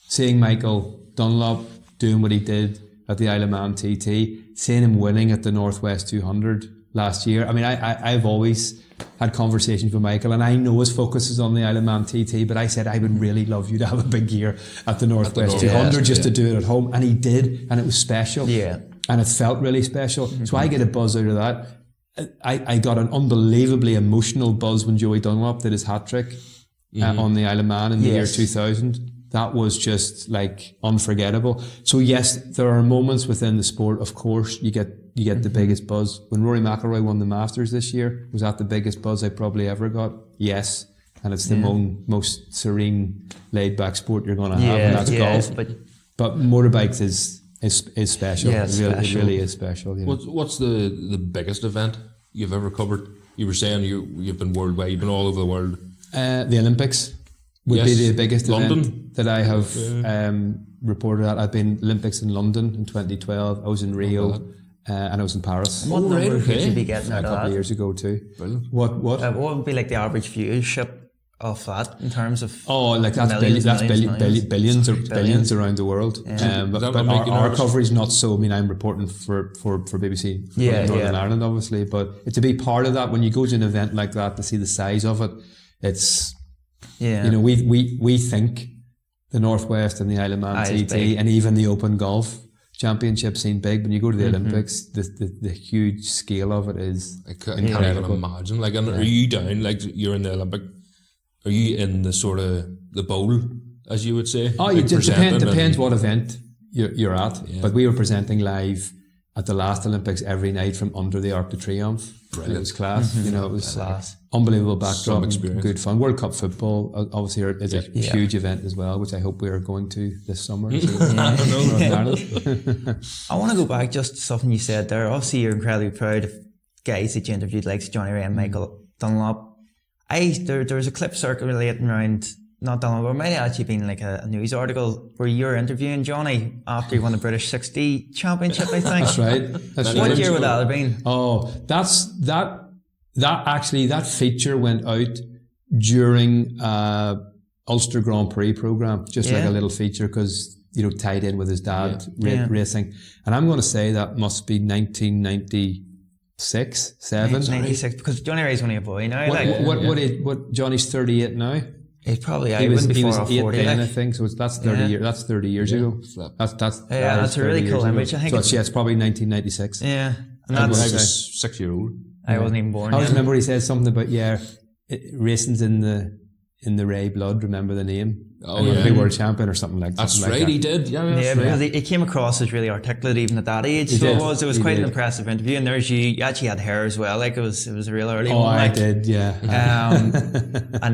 Seeing Michael Dunlop doing what he did at the Isle of Man TT, seeing him winning at the Northwest 200 last year. I mean, I've always had conversations with Michael, and I know his focus is on the Isle of Man TT, but I said I would really love you to have a big year at the Northwest 200 just to do it at home, and he did, and it was special. Yeah. And it felt really special. So I get a buzz out of that. I got an unbelievably emotional buzz when Joey Dunlop did his hat-trick on the Isle of Man in the year 2000. That was just like unforgettable. So yes, there are moments within the sport, of course, you get you get the biggest buzz. When Rory McIlroy won the Masters this year, was that the biggest buzz I probably ever got? Yes. And it's the most serene, laid-back sport you're going to have, and that's golf. But motorbikes is special. Yeah, it really is special. Yeah. What's the biggest event you've ever covered? You were saying you've been worldwide, you've been all over the world. The Olympics would be the biggest event that I have reported at. I've been Olympics in London in 2012. I was in Rio, and I was in Paris. What number would you be getting out a of couple that? of years ago too. Brilliant. What What would be like the average viewership of that in terms of? Oh, like that's billions around the world. But our coverage not so. I mean, I'm reporting for BBC for Northern Ireland, obviously. But to be part of that, when you go to an event like that, to see the size of it, it's you know, we think the Northwest and the Isle of Man TT and even the Open Golf Championship seem big. When you go to the Olympics, the huge scale of it is incredible. I can't even imagine. Like, are you down? Like, you're in the Olympic. Are you in the sort of the bowl, as you would say? Oh, it depends what event you're at. Yeah. But we were presenting live at the last Olympics every night from under the Arc de Triomphe. Brilliant. It was class. You know, it was class. Unbelievable backdrop. Good fun. World Cup football obviously is a huge event as well, which I hope we are going to this summer. I want to go back just to something you said there. Obviously, you're incredibly proud of guys that you interviewed, like Johnny Ray and Michael Dunlop. There was a clip circulating around, not Dunlop, but it might have actually been like a news article where you were interviewing Johnny after he won the British 60 Championship, I think. That's right. What year would that have been? Oh, that feature went out during Ulster Grand Prix program, just like a little feature, because, you know, tied in with his dad racing. And I'm going to say that must be 1996, 7. 96, because Johnny Ray's only a boy now. What Johnny's 38 now? He's probably he was 40 then, I think. So that's 30 years. That's 30 years ago. That's a really cool image. I think it's probably 1996. Yeah, and I was 6-year-old. I wasn't even born. I always remember he said something about racing's in the Ray blood. Remember the name? Oh yeah, big world champion or something like that. That's right. He did. Yeah, because he came across as really articulate even at that age. It was quite an impressive interview. And there's you actually had hair as well. Like it was a real early one. I did. Yeah. And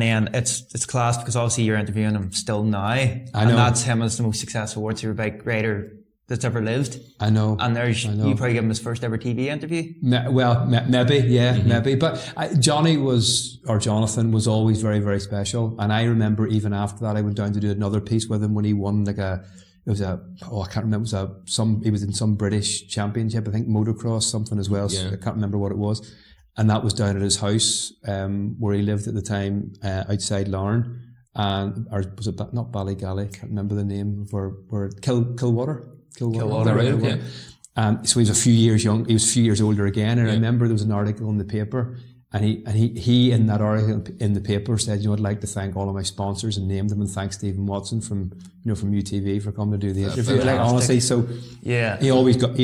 then it's class because obviously you're interviewing him still now. I know. And that's him as the most successful world superbike rider that's ever lived. I know. And you probably give him his first ever TV interview. Maybe. But Jonathan was always very, very special. And I remember even after that, I went down to do another piece with him when he won he was in some British championship, I think motocross, something as well. So I can't remember what it was. And that was down at his house, where he lived at the time, outside Larne. Or was it not Ballygally? I can't remember the name where Kilwater. Right, so he was a few years young. He was a few years older again. And I remember there was an article in the paper, and he in that article in the paper said, "You know, I'd like to thank all of my sponsors," and named them, and thank Stephen Watson from UTV for coming to do the interview. Like, honestly, so he always got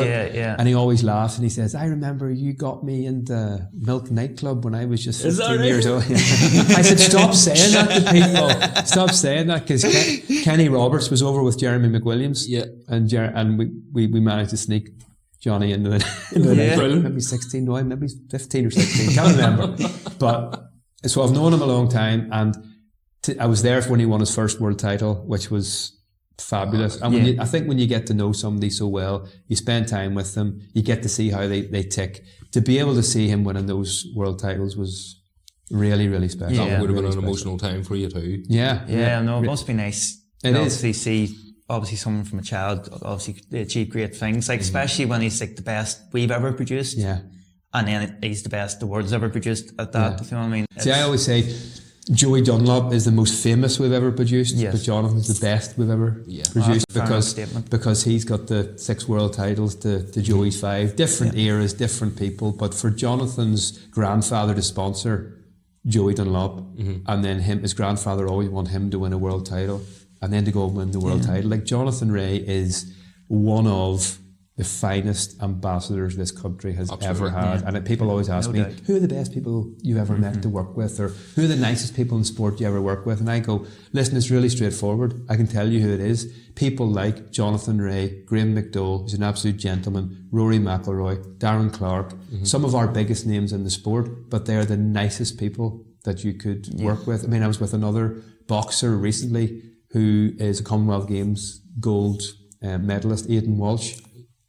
it. And he always laughs, and he says, "I remember you got me into Milk nightclub when I was just 15 years old." I said, "Stop saying that to people. Stop saying that," because Kenny Roberts was over with Jeremy McWilliams, and we managed to sneak Johnny into the night. Maybe 16, no, maybe 15 or 16, can't remember. But so I've known him a long time, and I was there when he won his first world title, which was fabulous. And I think when you get to know somebody so well, you spend time with them, you get to see how they tick. To be able to see him winning those world titles was really, really special. That would have been an emotional time for you too. It must be nice. It is. See obviously someone from a child obviously achieve great things, like especially when he's like the best we've ever produced, and then he's the best the world's ever produced at that. You know what I mean? See, I always say Joey Dunlop is the most famous we've ever produced, but Jonathan's the best we've ever produced, because he's got the 6 world titles to Joey's 5, different eras, different people. But for Jonathan's grandfather to sponsor Joey Dunlop, and then his grandfather always wanted him to win a world title, and then to go and win the world title. Like, Jonathan Ray is one of the finest ambassadors this country has Absolutely. ever had. Yeah. And people always ask No me, doubt. who are the best people you ever met to work with? Or who are the nicest people in sport you ever work with? And I go, listen, it's really straightforward. I can tell you who it is. People like Jonathan Ray, Graham McDowell, who's an absolute gentleman, Rory McIlroy, Darren Clark, some of our biggest names in the sport, but they're the nicest people that you could work with. I mean, I was with another boxer recently who is a Commonwealth Games gold medalist, Aidan Walsh.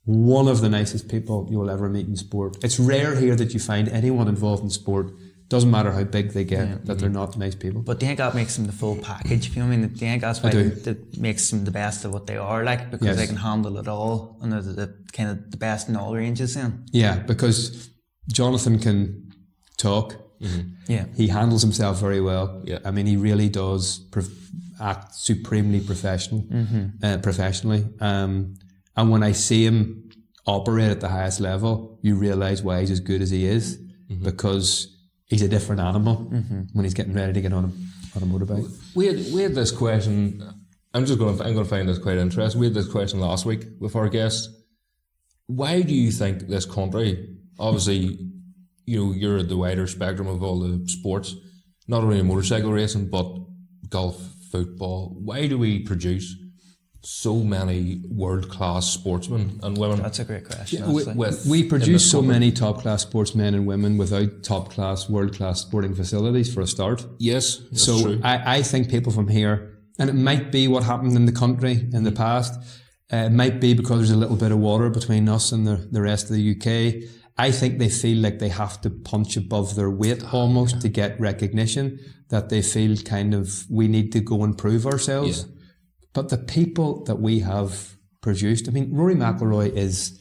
One of the nicest people you will ever meet in sport. It's rare here that you find anyone involved in sport, doesn't matter how big they get, that they're not nice people. But do you think that makes them the full package? You know what I mean? Do you think that's why that makes them the best of what they are, like, because they can handle it all and they're the kind of the best in all ranges then? Yeah, because Jonathan can talk. Yeah. He handles himself very well. Yeah. I mean, he really does act supremely professionally. And when I see him operate at the highest level, you realise why he's as good as he is, because he's a different animal when he's getting ready to get on a motorbike. We had this question. I'm going to find this quite interesting. We had this question last week with our guest. Why do you think this country, obviously, you're at the wider spectrum of all the sports, not only motorcycle racing but golf, football. Why do we produce so many world-class sportsmen and women? That's a great question. We produce so many top-class sportsmen and women without top-class, world-class sporting facilities for a start. Yes, that's so true. I think people from here, and it might be what happened in the country in the past, it might be because there's a little bit of water between us and the rest of the UK. I think they feel like they have to punch above their weight almost to get recognition, that they feel kind of, we need to go and prove ourselves. Yeah. But the people that we have produced, I mean, Rory McIlroy is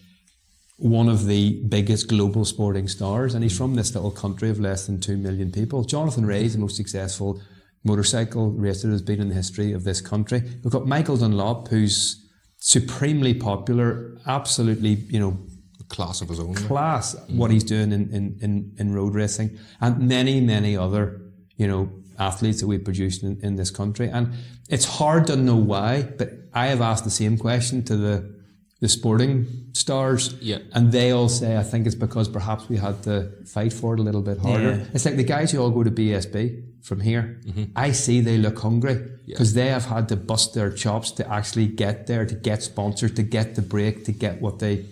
one of the biggest global sporting stars, and he's from this little country of less than 2 million people. Jonathan Ray is the most successful motorcycle racer there's been in the history of this country. We've got Michael Dunlop, who's supremely popular, absolutely, Class of his own. What he's doing in road racing, and many other, athletes that we've produced in this country. And it's hard to know why, but I have asked the same question to the sporting stars, and they all say, I think it's because perhaps we had to fight for it a little bit harder. Yeah. It's like the guys who all go to BSB from here, I see they look hungry because they have had to bust their chops to actually get there, to get sponsors, to get the break, to get what they're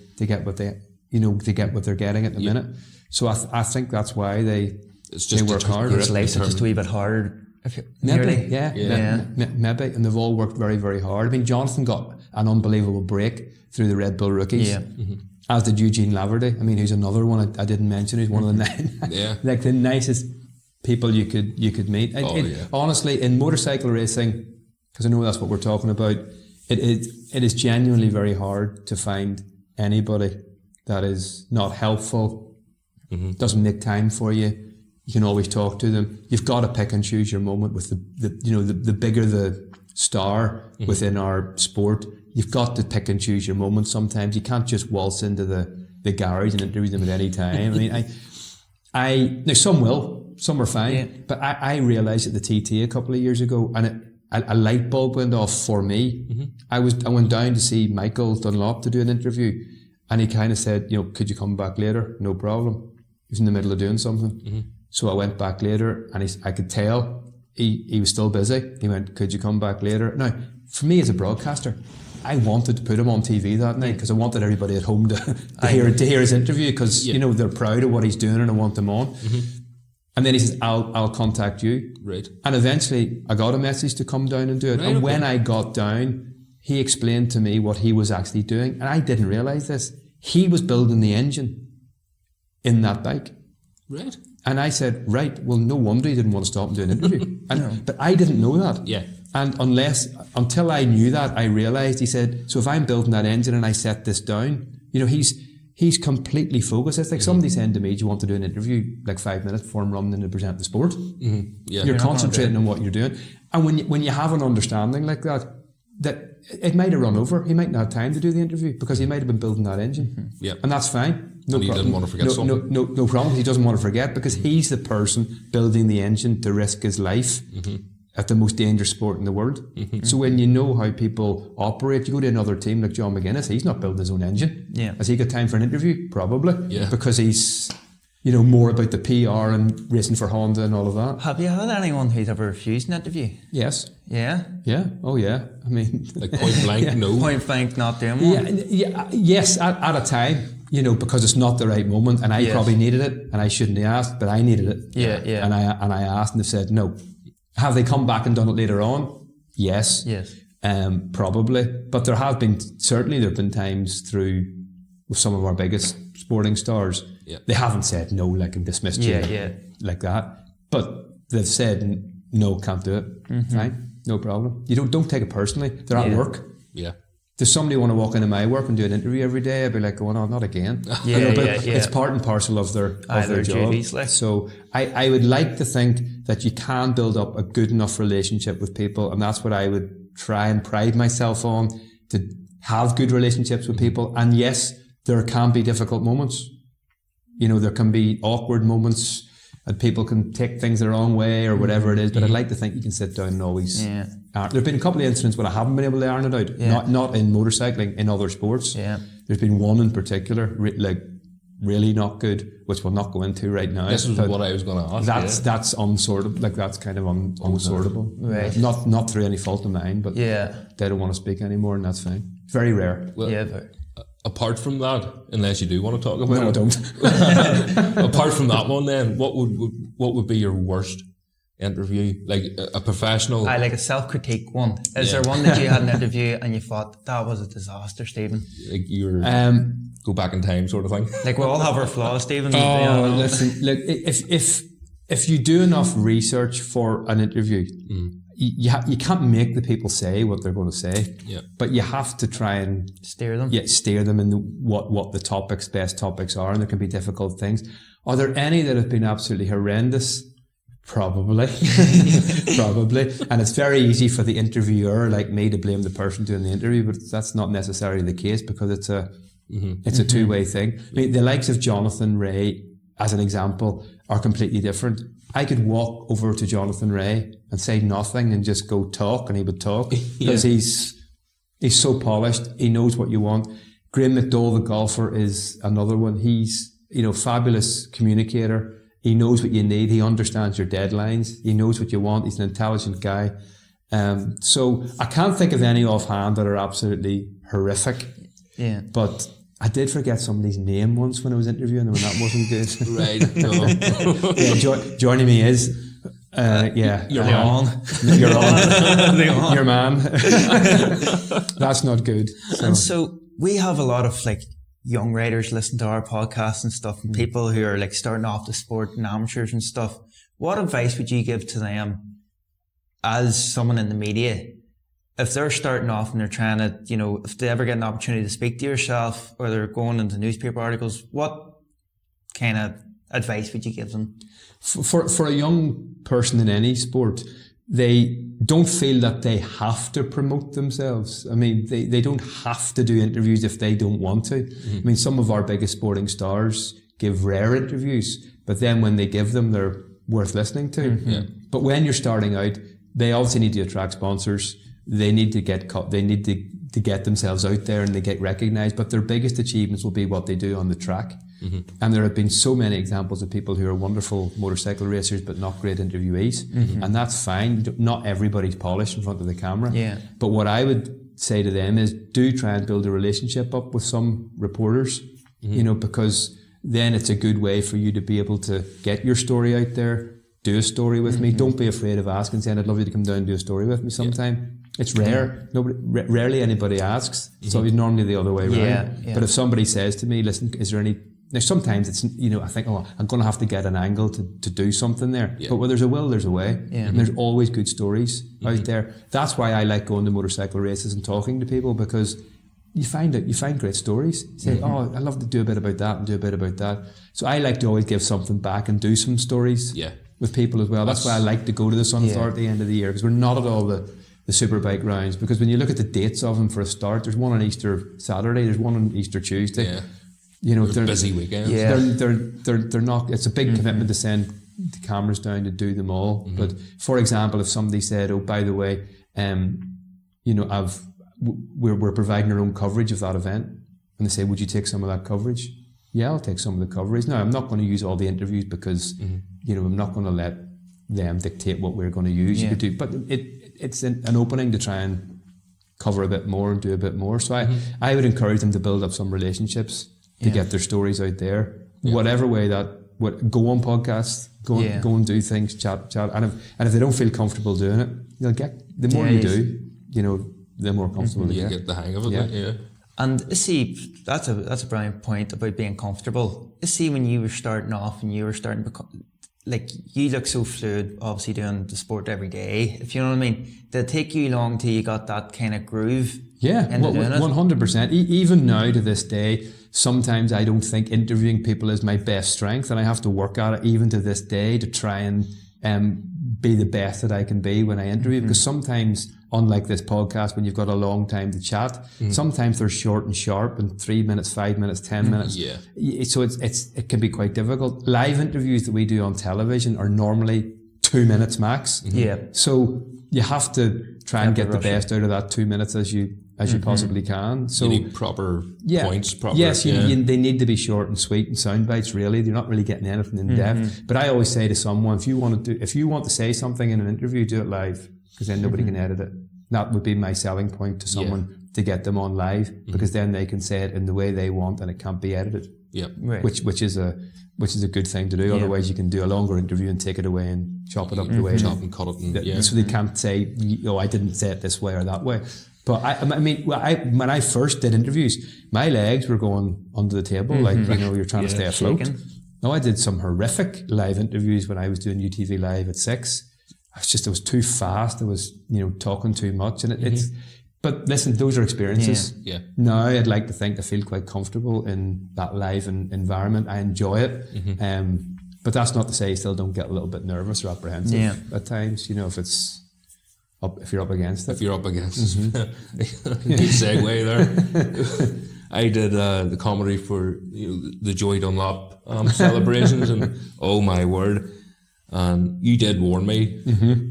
getting at the minute. So I think that's why they work hard. His life's just a wee bit harder. Maybe, maybe. And they've all worked very, very hard. I mean, Jonathan got an unbelievable break through the Red Bull rookies, as did Eugene Laverty. I mean, who's another one I didn't mention. He's one of the like the nicest people you could meet. Honestly, in motorcycle racing, because I know that's what we're talking about, it is genuinely very hard to find anybody that is not helpful, doesn't make time for you. You can always talk to them. You've got to pick and choose your moment with the bigger the star within our sport. You've got to pick and choose your moment sometimes. You can't just waltz into the garage and interview them at any time. I mean, now some will, some are fine, but I realised at the TT a couple of years ago, and a light bulb went off for me. I went down to see Michael Dunlop to do an interview, and he kind of said, could you come back later? No problem. He was in the middle of doing something. So I went back later, and I could tell he was still busy. He went, could you come back later? Now, for me as a broadcaster, I wanted to put him on TV that night because I wanted everybody at home to hear his interview, because they're proud of what he's doing and I want them on. And then he says, I'll contact you. Right. And eventually I got a message to come down and do it. Right, and when I got down, he explained to me what he was actually doing. And I didn't realise this. He was building the engine in that bike. Right. And I said, right, well, no wonder he didn't want to stop and do an interview. But I didn't know that. Yeah. And until I knew that, I realised, he said, so if I'm building that engine and I set this down, he's completely focused. It's like somebody saying to me, do you want to do an interview like 5 minutes before I'm running to present the sport? Yeah. You're concentrating on what you're doing. And when you have an understanding like that it might have run over. He might not have time to do the interview because he might have been building that engine. Yeah. And that's fine. No problem. He didn't want to forget something. No problem. He doesn't want to forget because he's the person building the engine to risk his life at the most dangerous sport in the world. So when you know how people operate, you go to another team like John McGuinness, he's not building his own engine. Yeah. Has he got time for an interview? Probably. Yeah. Because he's, more about the PR and racing for Honda and all of that. Have you had anyone who's ever refused an interview? Yes. Yeah. Yeah. Oh yeah. I mean, Like point blank, no. Point blank, not doing one. Yes, at a time, because it's not the right moment, and I probably needed it, and I shouldn't have asked, but I needed it. Yeah. And I asked, and they've said no. Have they come back and done it later on? Yes. Yes. Probably, but there have been times through with some of our biggest sporting stars. Yeah. They haven't said no, like, and dismissed you like that, but they've said no, can't do it. Fine, no problem. You don't take it personally. They're at work. Yeah. Does somebody want to walk into my work and do an interview every day? I'd be like, going, oh, not again. But it's part and parcel of their job. Duties, like. So I would like to think that you can build up a good enough relationship with people, and that's what I would try and pride myself on, to have good relationships with people. And yes, there can be difficult moments. There can be awkward moments, and people can take things the wrong way or whatever it is. But I'd like to think you can sit down and always. Yeah. There've been a couple of incidents when I haven't been able to iron it out. Yeah. Not in motorcycling, in other sports. Yeah. There's been one in particular, really not good, which we'll not go into right now. This is what I was going to ask. That's unsortable. Like, that's kind of unsortable. Right. Not through any fault of mine, but they don't want to speak anymore, and that's fine. Very rare. Well, very. Apart from that, unless you do want to talk about it. No, I don't. Apart from that one, then, what would be your worst interview? Like a professional? Like a self-critique one. Is there one that you had an interview and you thought, that was a disaster, Stephen? Like you're go back in time sort of thing? Like, we all have our flaws, Stephen. Listen, look, if you do enough research for an interview, you can't make the people say what they're going to say, but you have to try and steer them. Yeah, steer them in what the best topics are, and there can be difficult things. Are there any that have been absolutely horrendous? Probably, probably. And it's very easy for the interviewer, like me, to blame the person doing the interview, but that's not necessarily the case, because it's a two-way thing. I mean, the likes of Jonathan Ray, as an example, are completely different. I could walk over to Jonathan Ray and say nothing and just go talk, and he would talk, because he's so polished. He knows what you want. Graham McDowell, the golfer, is another one. He's, fabulous communicator. He knows what you need. He understands your deadlines. He knows what you want. He's an intelligent guy. So I can't think of any offhand that are absolutely horrific. Yeah. But I did forget somebody's name once when I was interviewing them, and that wasn't good. Right. No. Joining me is, You're on. You're on. Your man. That's not good. And so we have a lot of young riders listen to our podcasts and stuff, and people who are starting off the sport and amateurs and stuff. What advice would you give to them as someone in the media? If they're starting off and they're trying to, if they ever get an opportunity to speak to yourself, or they're going into newspaper articles, what kind of advice would you give them? For a young person in any sport, they don't feel that they have to promote themselves. I mean, they don't have to do interviews if they don't want to. I mean, some of our biggest sporting stars give rare interviews, but then when they give them, they're worth listening to. But when you're starting out, they obviously need to attract sponsors. They need to get themselves out there, and they get recognised. But their biggest achievements will be what they do on the track. And there have been so many examples of people who are wonderful motorcycle racers but not great interviewees, and that's fine. Not everybody's polished in front of the camera. But what I would say to them is, do try and build a relationship up with some reporters, because then it's a good way for you to be able to get your story out there. Do a story with me. Don't be afraid of asking, saying, I'd love you to come down and do a story with me sometime. It's rare. Rarely anybody asks. It's always normally the other way around. But if somebody says to me, listen, is there any... Now, sometimes it's, I think, I'm going to have to get an angle to do something there. But where there's a will, there's a way. And there's always good stories out there. That's why I like going to motorcycle races and talking to people, because you find great stories. You say, I'd love to do a bit about that and do a bit about that. So I like to always give something back and do some stories with people as well. That's why I like to go to the Sunthor at the end of the year, because we're not at all the superbike rounds. Because when you look at the dates of them for a start, there's one on Easter Saturday, there's one on Easter Tuesday. They're busy weekends. They're not. It's a big commitment to send the cameras down to do them all. But for example, if somebody said, "Oh, by the way, we're providing our own coverage of that event," and they say, "Would you take some of that coverage?" Yeah, I'll take some of the coverage. Now, I'm not going to use all the interviews because I'm not going to let them dictate what we're going to use. You could do, but it's an opening to try and cover a bit more and do a bit more. So I would encourage them to build up some relationships to get their stories out there, whatever way go on podcasts, go and do things, chat, and if they don't feel comfortable doing it, they'll get the more you do, the more comfortable they get the hang of it. Yeah. And see, that's a brilliant point about being comfortable. See, when you were starting off and you were starting to become, like, you look so fluid, obviously doing the sport every day, if you know what I mean. Did it take you long till you got that kind of groove? Yeah, 100%. Even now to this day, sometimes I don't think interviewing people is my best strength, and I have to work at it even to this day to try and be the best that I can be when I interview. Because sometimes, unlike this podcast, when you've got a long time to chat, sometimes they're short and sharp and 3 minutes, 5 minutes, 10 minutes. Yeah. So it can be quite difficult. Live interviews that we do on television are normally 2 minutes max. Yeah. So you have to try and get the best out of that 2 minutes as you possibly can. So you need proper points. Yes, they need to be short and sweet and sound bites. Really, you're not really getting anything in depth. But I always say to someone, if you want to say something in an interview, do it live, because then nobody can edit it. That would be my selling point to someone, to get them on live, because then they can say it in the way they want and it can't be edited. Yeah, right. Which is a good thing to do. Yeah. Otherwise, you can do a longer interview and take it away and chop it up the way. Chop and cut it. So they can't say, I didn't say it this way or that way. But when I first did interviews, my legs were going under the table, like, you're trying to stay afloat. Shaking. No, I did some horrific live interviews when I was doing UTV Live at 6. It was too fast. I was, talking too much, and but listen, those are experiences. Yeah. Now I'd like to think I feel quite comfortable in that live environment. I enjoy it. But that's not to say you still don't get a little bit nervous or apprehensive at times, if you're up against it. If you're up against it. Good segue there. I did the comedy for the Joey Dunlop celebrations, and oh my word. And you did warn me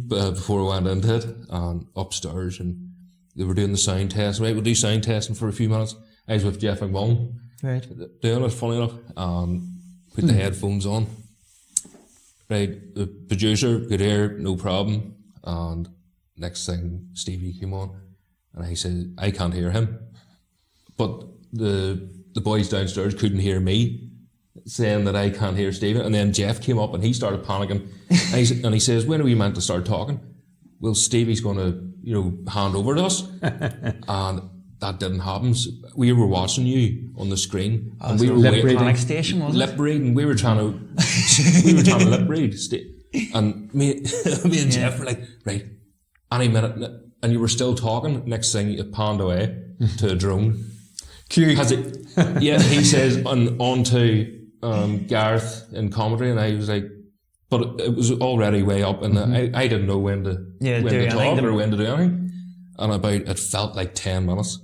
before I went into it, and upstairs, and they were doing the sound test. Right, we'll do sound testing for a few minutes. I was with Jeff McMullen doing it, funny enough, and put the headphones on. Right, the producer could hear, no problem, and next thing Stevie came on, and I said, I can't hear him. But the boys downstairs couldn't hear me, saying that I can't hear Stephen. And then Jeff came up and he started panicking. And he says, when are we meant to start talking? Well, Stevie's going to, hand over to us. And that didn't happen. So we were watching you on the screen. And we were lip reading. Station, wasn't it? Lip reading. We were trying to lip read. And me and Jeff were like, right, any minute. And you were still talking. Next thing, it panned away to a drone. Cute. He says, on to Gareth in comedy, and I was like, but it was already way up, and I didn't know when to talk or when to do anything. And it felt like 10 minutes.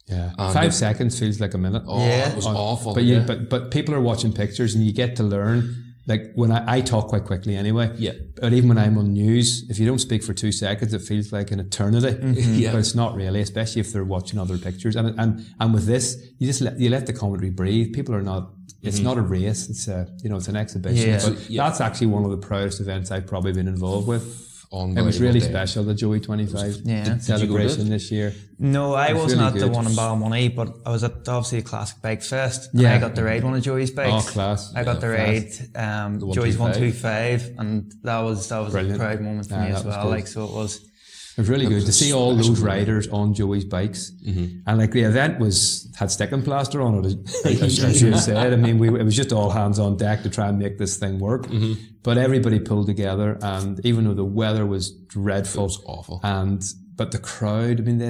Yeah, 5 seconds feels like a minute. Oh, yeah. It was awful. But people are watching pictures, and you get to learn. Like when I talk quite quickly anyway. Yeah. But even when I'm on news, if you don't speak for 2 seconds, it feels like an eternity. Yeah. But it's not really, especially if they're watching other pictures. And with this, you let the commentary breathe. People are not. It's not a race. It's it's an exhibition. Yeah. But that's actually one of the proudest events I've probably been involved with. It was really special, the Joey 25 celebration this year. No, I wasn't really at the one in Ballymoney, but I was at obviously a Classic Bikes Fest. And I got to ride one of Joey's bikes. Oh, class! I got to ride Joey's 125, and that was a proud moment for me as well. Cool. So it was. It was really good to see all those riders on Joey's bikes, and like the event had sticking plaster on it, as you said. I mean, it was just all hands on deck to try and make this thing work. But everybody pulled together, and even though the weather was dreadful, it was awful, but the crowd, I mean,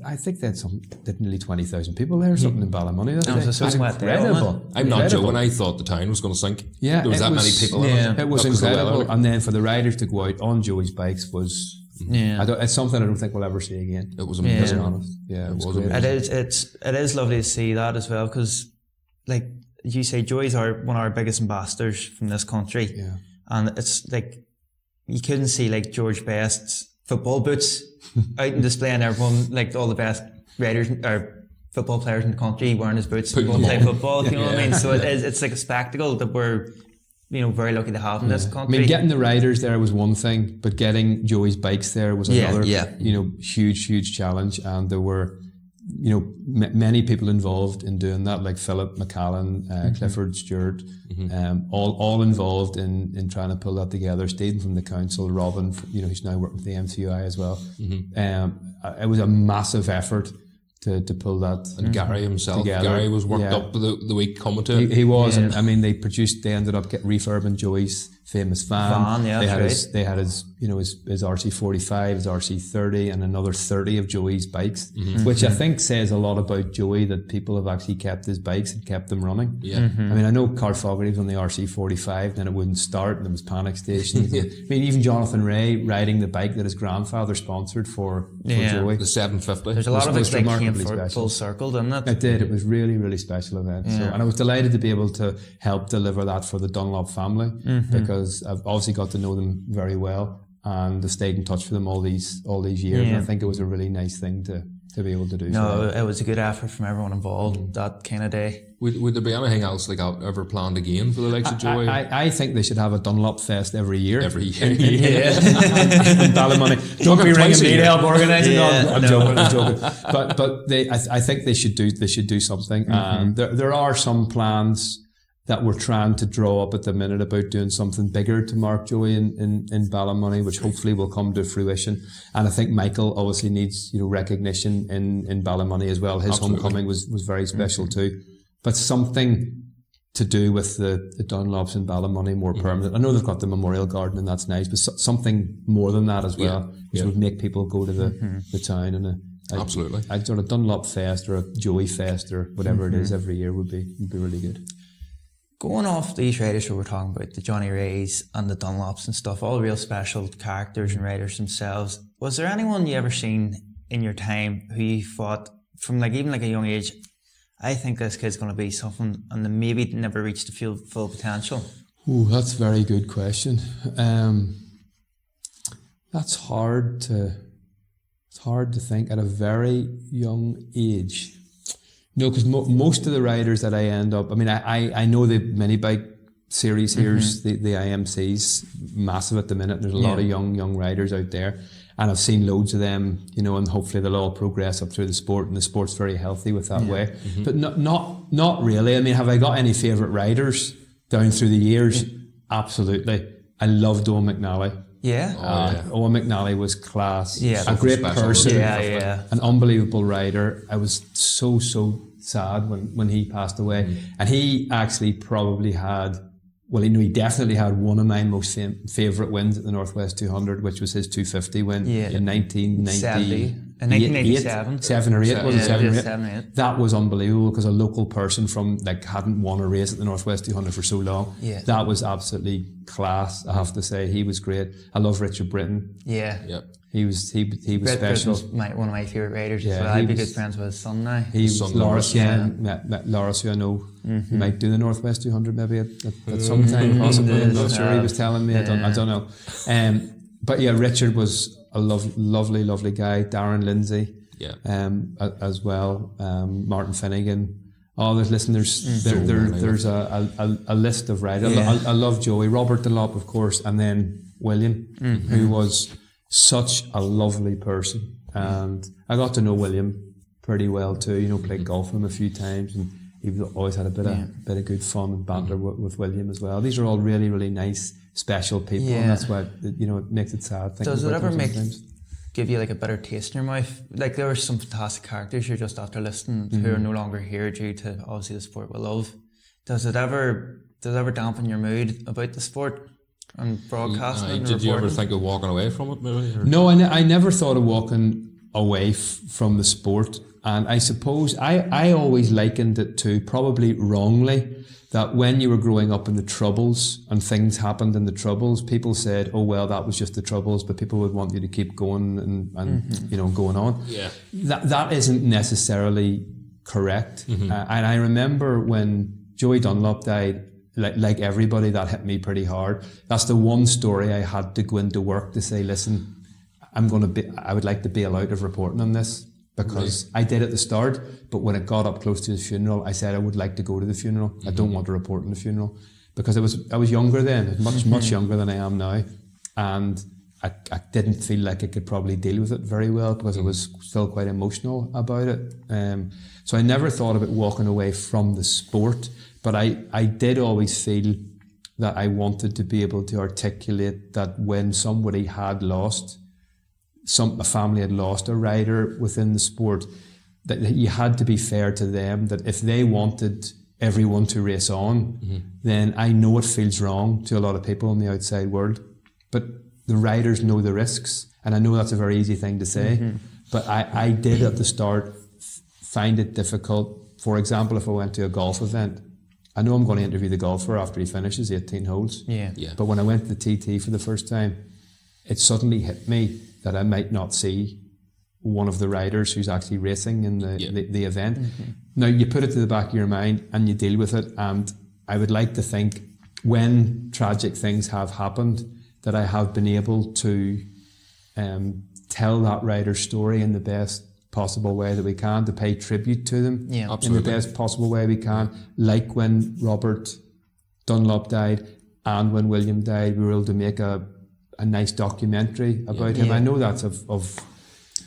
I think they had nearly 20,000 people there, or something in Ballymoney. That's incredible. I'm not joking. I thought the town was going to sink. Yeah, there was that many people. It was incredible, and then for the riders to go out on Joey's bikes was. Yeah, it's something I don't think we'll ever see again. It was amazing. Yeah, it was amazing. It is lovely to see that as well, because like you say, Joey's one of our biggest ambassadors from this country. Yeah, and it's like you couldn't see like George Best's football boots out in display, and everyone, like all the best riders or football players in the country, wearing his boots to go and play football. You know what I mean? So it's like a spectacle that we're, you know, very lucky to have in this country. I mean, getting the riders there was one thing, but getting Joey's bikes there was another, you know, huge challenge. And there were, you know, many people involved in doing that, like Philip McCallan, Clifford Stewart, all involved in trying to pull that together. Stephen from the council, Robin, you know, who's now working for the MCUI as well. It was a massive effort to pull that. And Gary himself, together. Gary was worked up the week coming to it. He was, and I mean, they ended up refurbing Joey's famous van. They had his, you know, his RC45, his RC30, and another 30 of Joey's bikes, which I think says a lot about Joey, that people have actually kept his bikes and kept them running. I mean, I know Carl Fogarty was on the RC45, then it wouldn't start, and there was panic stations. I mean, even Jonathan Ray riding the bike that his grandfather sponsored for Joey. The 750. There's a lot of it like came special. full circle, didn't it? It did. It was really special event. So, and I was delighted to be able to help deliver that for the Dunlop family, because I've obviously got to know them very well, and I stayed in touch with them all these years. And I think it was a really nice thing to be able to do. No, it was a good effort from everyone involved that kind of day. Would there be anything else like ever planned again for the likes of Joey? I think they should have a Dunlop Fest every year. Every year. And Ballymoney. Don't be ringing me to help organise it. I'm joking. But I think they should do something. And there are some plans that we're trying to draw up at the minute about doing something bigger to mark Joey in Ballymoney, which hopefully will come to fruition. And I think Michael obviously needs, you know, recognition in Ballymoney as well. His homecoming was very special too. But something to do with the Dunlops in Ballymoney more permanent. I know they've got the Memorial Garden and that's nice, but something more than that as well, which would make people go to the town. And absolutely. a sort of Dunlop Fest or a Joey Fest or whatever it is every year would be really good. Going off these riders who we're talking about, the Johnny Rays and the Dunlops and stuff, all real special characters and riders themselves. Was there anyone you ever seen in your time who you thought, from like even like a young age, I think this kid's going to be something, and then maybe never reached the full potential? Ooh, that's a very good question. That's hard to think at a very young age. No, because most of the riders that I end up, I mean, I know the mini bike series here's the IMC's massive at the minute. There's a lot of young riders out there, and I've seen loads of them, you know, and hopefully they'll all progress up through the sport, and the sport's very healthy with that way. But not really. I mean, have I got any favourite riders down through the years? Absolutely. I loved Owen McNally. Owen McNally was class. A great person. An unbelievable rider. I was so sad when he passed away. And he actually probably had, he definitely had one of my most favourite wins at the Northwest 200, which was his 250 win in 1990. In 1987. 7 or 8, was it 7 or 8? 7 or 8. That was unbelievable, because a local person from, like, hadn't won a race at the Northwest 200 for so long. That was absolutely class, I have to say. He was great. I love Richard Britton. He was special. One of my favourite riders as well. I'd be good friends with his son now. He was Loris, Loris, who I know might do the Northwest 200 maybe at some time, possibly. I'm not sure. He was telling me. I don't know. But yeah, Richard was a lovely guy. Darren Lindsay, as well. Martin Finnegan. Oh, there's a list of riders. I love Joey. Robert Dunlop, of course, and then William, who was such a lovely person. And I got to know William pretty well too. You know, played golf with him a few times, and he always had a bit of good fun and banter with William as well. These are all really nice, special people, and that's why, you know, it makes it sad. Does it ever give you like a better taste in your mouth? Like, there were some fantastic characters you're just after listening who are no longer here due to obviously the sport we love. Does it ever dampen your mood about the sport and broadcasting? Did you ever think of walking away from it maybe? No, I never thought of walking away from the sport. And I suppose I always likened it to, probably wrongly, that when you were growing up in the Troubles and things happened in the Troubles, people said, oh, well, that was just the Troubles, but people would want you to keep going and you know, going on. That isn't necessarily correct. And I remember when Joey Dunlop died, like everybody, that hit me pretty hard. That's the one story I had to go into work to say, listen, I would like to bail out of reporting on this, because I did at the start, but when it got up close to his funeral, I said I would like to go to the funeral. I don't want to report on the funeral, because I was younger then, much younger than I am now, and I didn't feel like I could probably deal with it very well, because I was still quite emotional about it. So I never thought about walking away from the sport, but I did always feel that I wanted to be able to articulate that when somebody had lost, a family had lost a rider within the sport, that you had to be fair to them, that if they wanted everyone to race on, then I know it feels wrong to a lot of people in the outside world, but the riders know the risks, and I know that's a very easy thing to say, but I did at the start find it difficult. For example, if I went to a golf event, I know I'm going to interview the golfer after he finishes 18 holes, but when I went to the TT for the first time, it suddenly hit me that I might not see one of the riders who's actually racing in the event. Now, you put it to the back of your mind and you deal with it, and I would like to think when tragic things have happened that I have been able to tell that rider's story in the best possible way that we can, to pay tribute to them in the best possible way we can. Like when Robert Dunlop died and when William died, we were able to make a nice documentary about him. I know that's of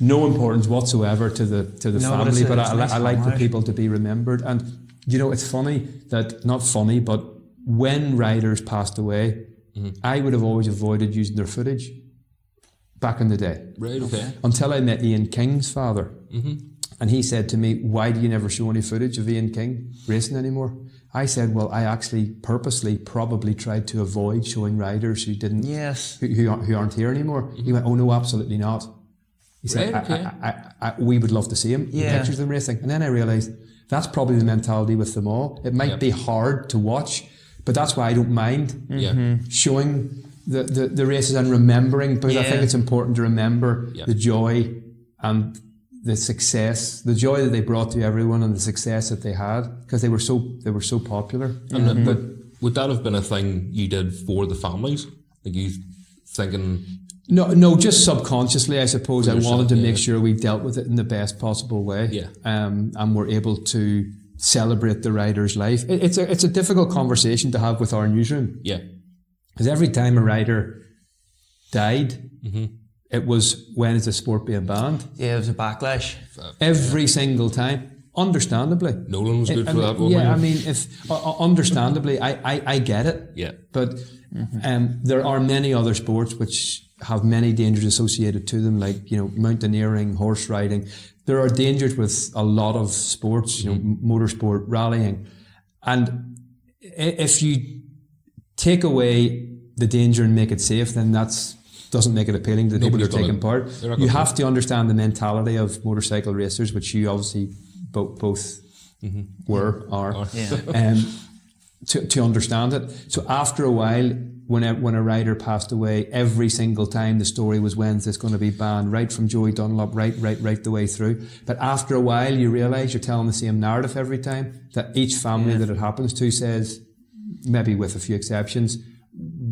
no importance whatsoever to the family, but I like the people to be remembered. And it's funny that, not funny, but when riders passed away, I would have always avoided using their footage back in the day. Right, okay. Until I met Ian King's father. And he said to me, why do you never show any footage of Ian King racing anymore? I said, well, I actually purposely probably tried to avoid showing riders who didn't, who aren't here anymore. He went, oh no, absolutely not. He said, we would love to see him, pictures of them racing. And then I realised that's probably the mentality with them all. It might be hard to watch, but that's why I don't mind showing the races and remembering, because I think it's important to remember the joy and the success, the joy that they brought to everyone, and the success that they had, because they were so popular. But would that have been a thing you did for the families? Like you thinking? No, just subconsciously, I suppose. I wanted to make sure we dealt with it in the best possible way, and we're able to celebrate the rider's life. It's a difficult conversation to have with our newsroom, because every time a rider died, it was, when is the sport being banned? Yeah, it was a backlash. Every single time. Understandably. Nolan was good for that one. Yeah, I mean, understandably, I get it. Yeah. But there are many other sports which have many dangers associated to them, like, mountaineering, horse riding. There are dangers with a lot of sports, motorsport, rallying. And if you take away the danger and make it safe, then doesn't make it appealing to the people who are taking part. You have to understand the mentality of motorcycle racers, which you obviously both are, to understand it. So after a while, when a rider passed away, every single time the story was, when's this going to be banned, right from Joey Dunlop, right the way through. But after a while, you realise you're telling the same narrative every time, that each family that it happens to says, maybe with a few exceptions,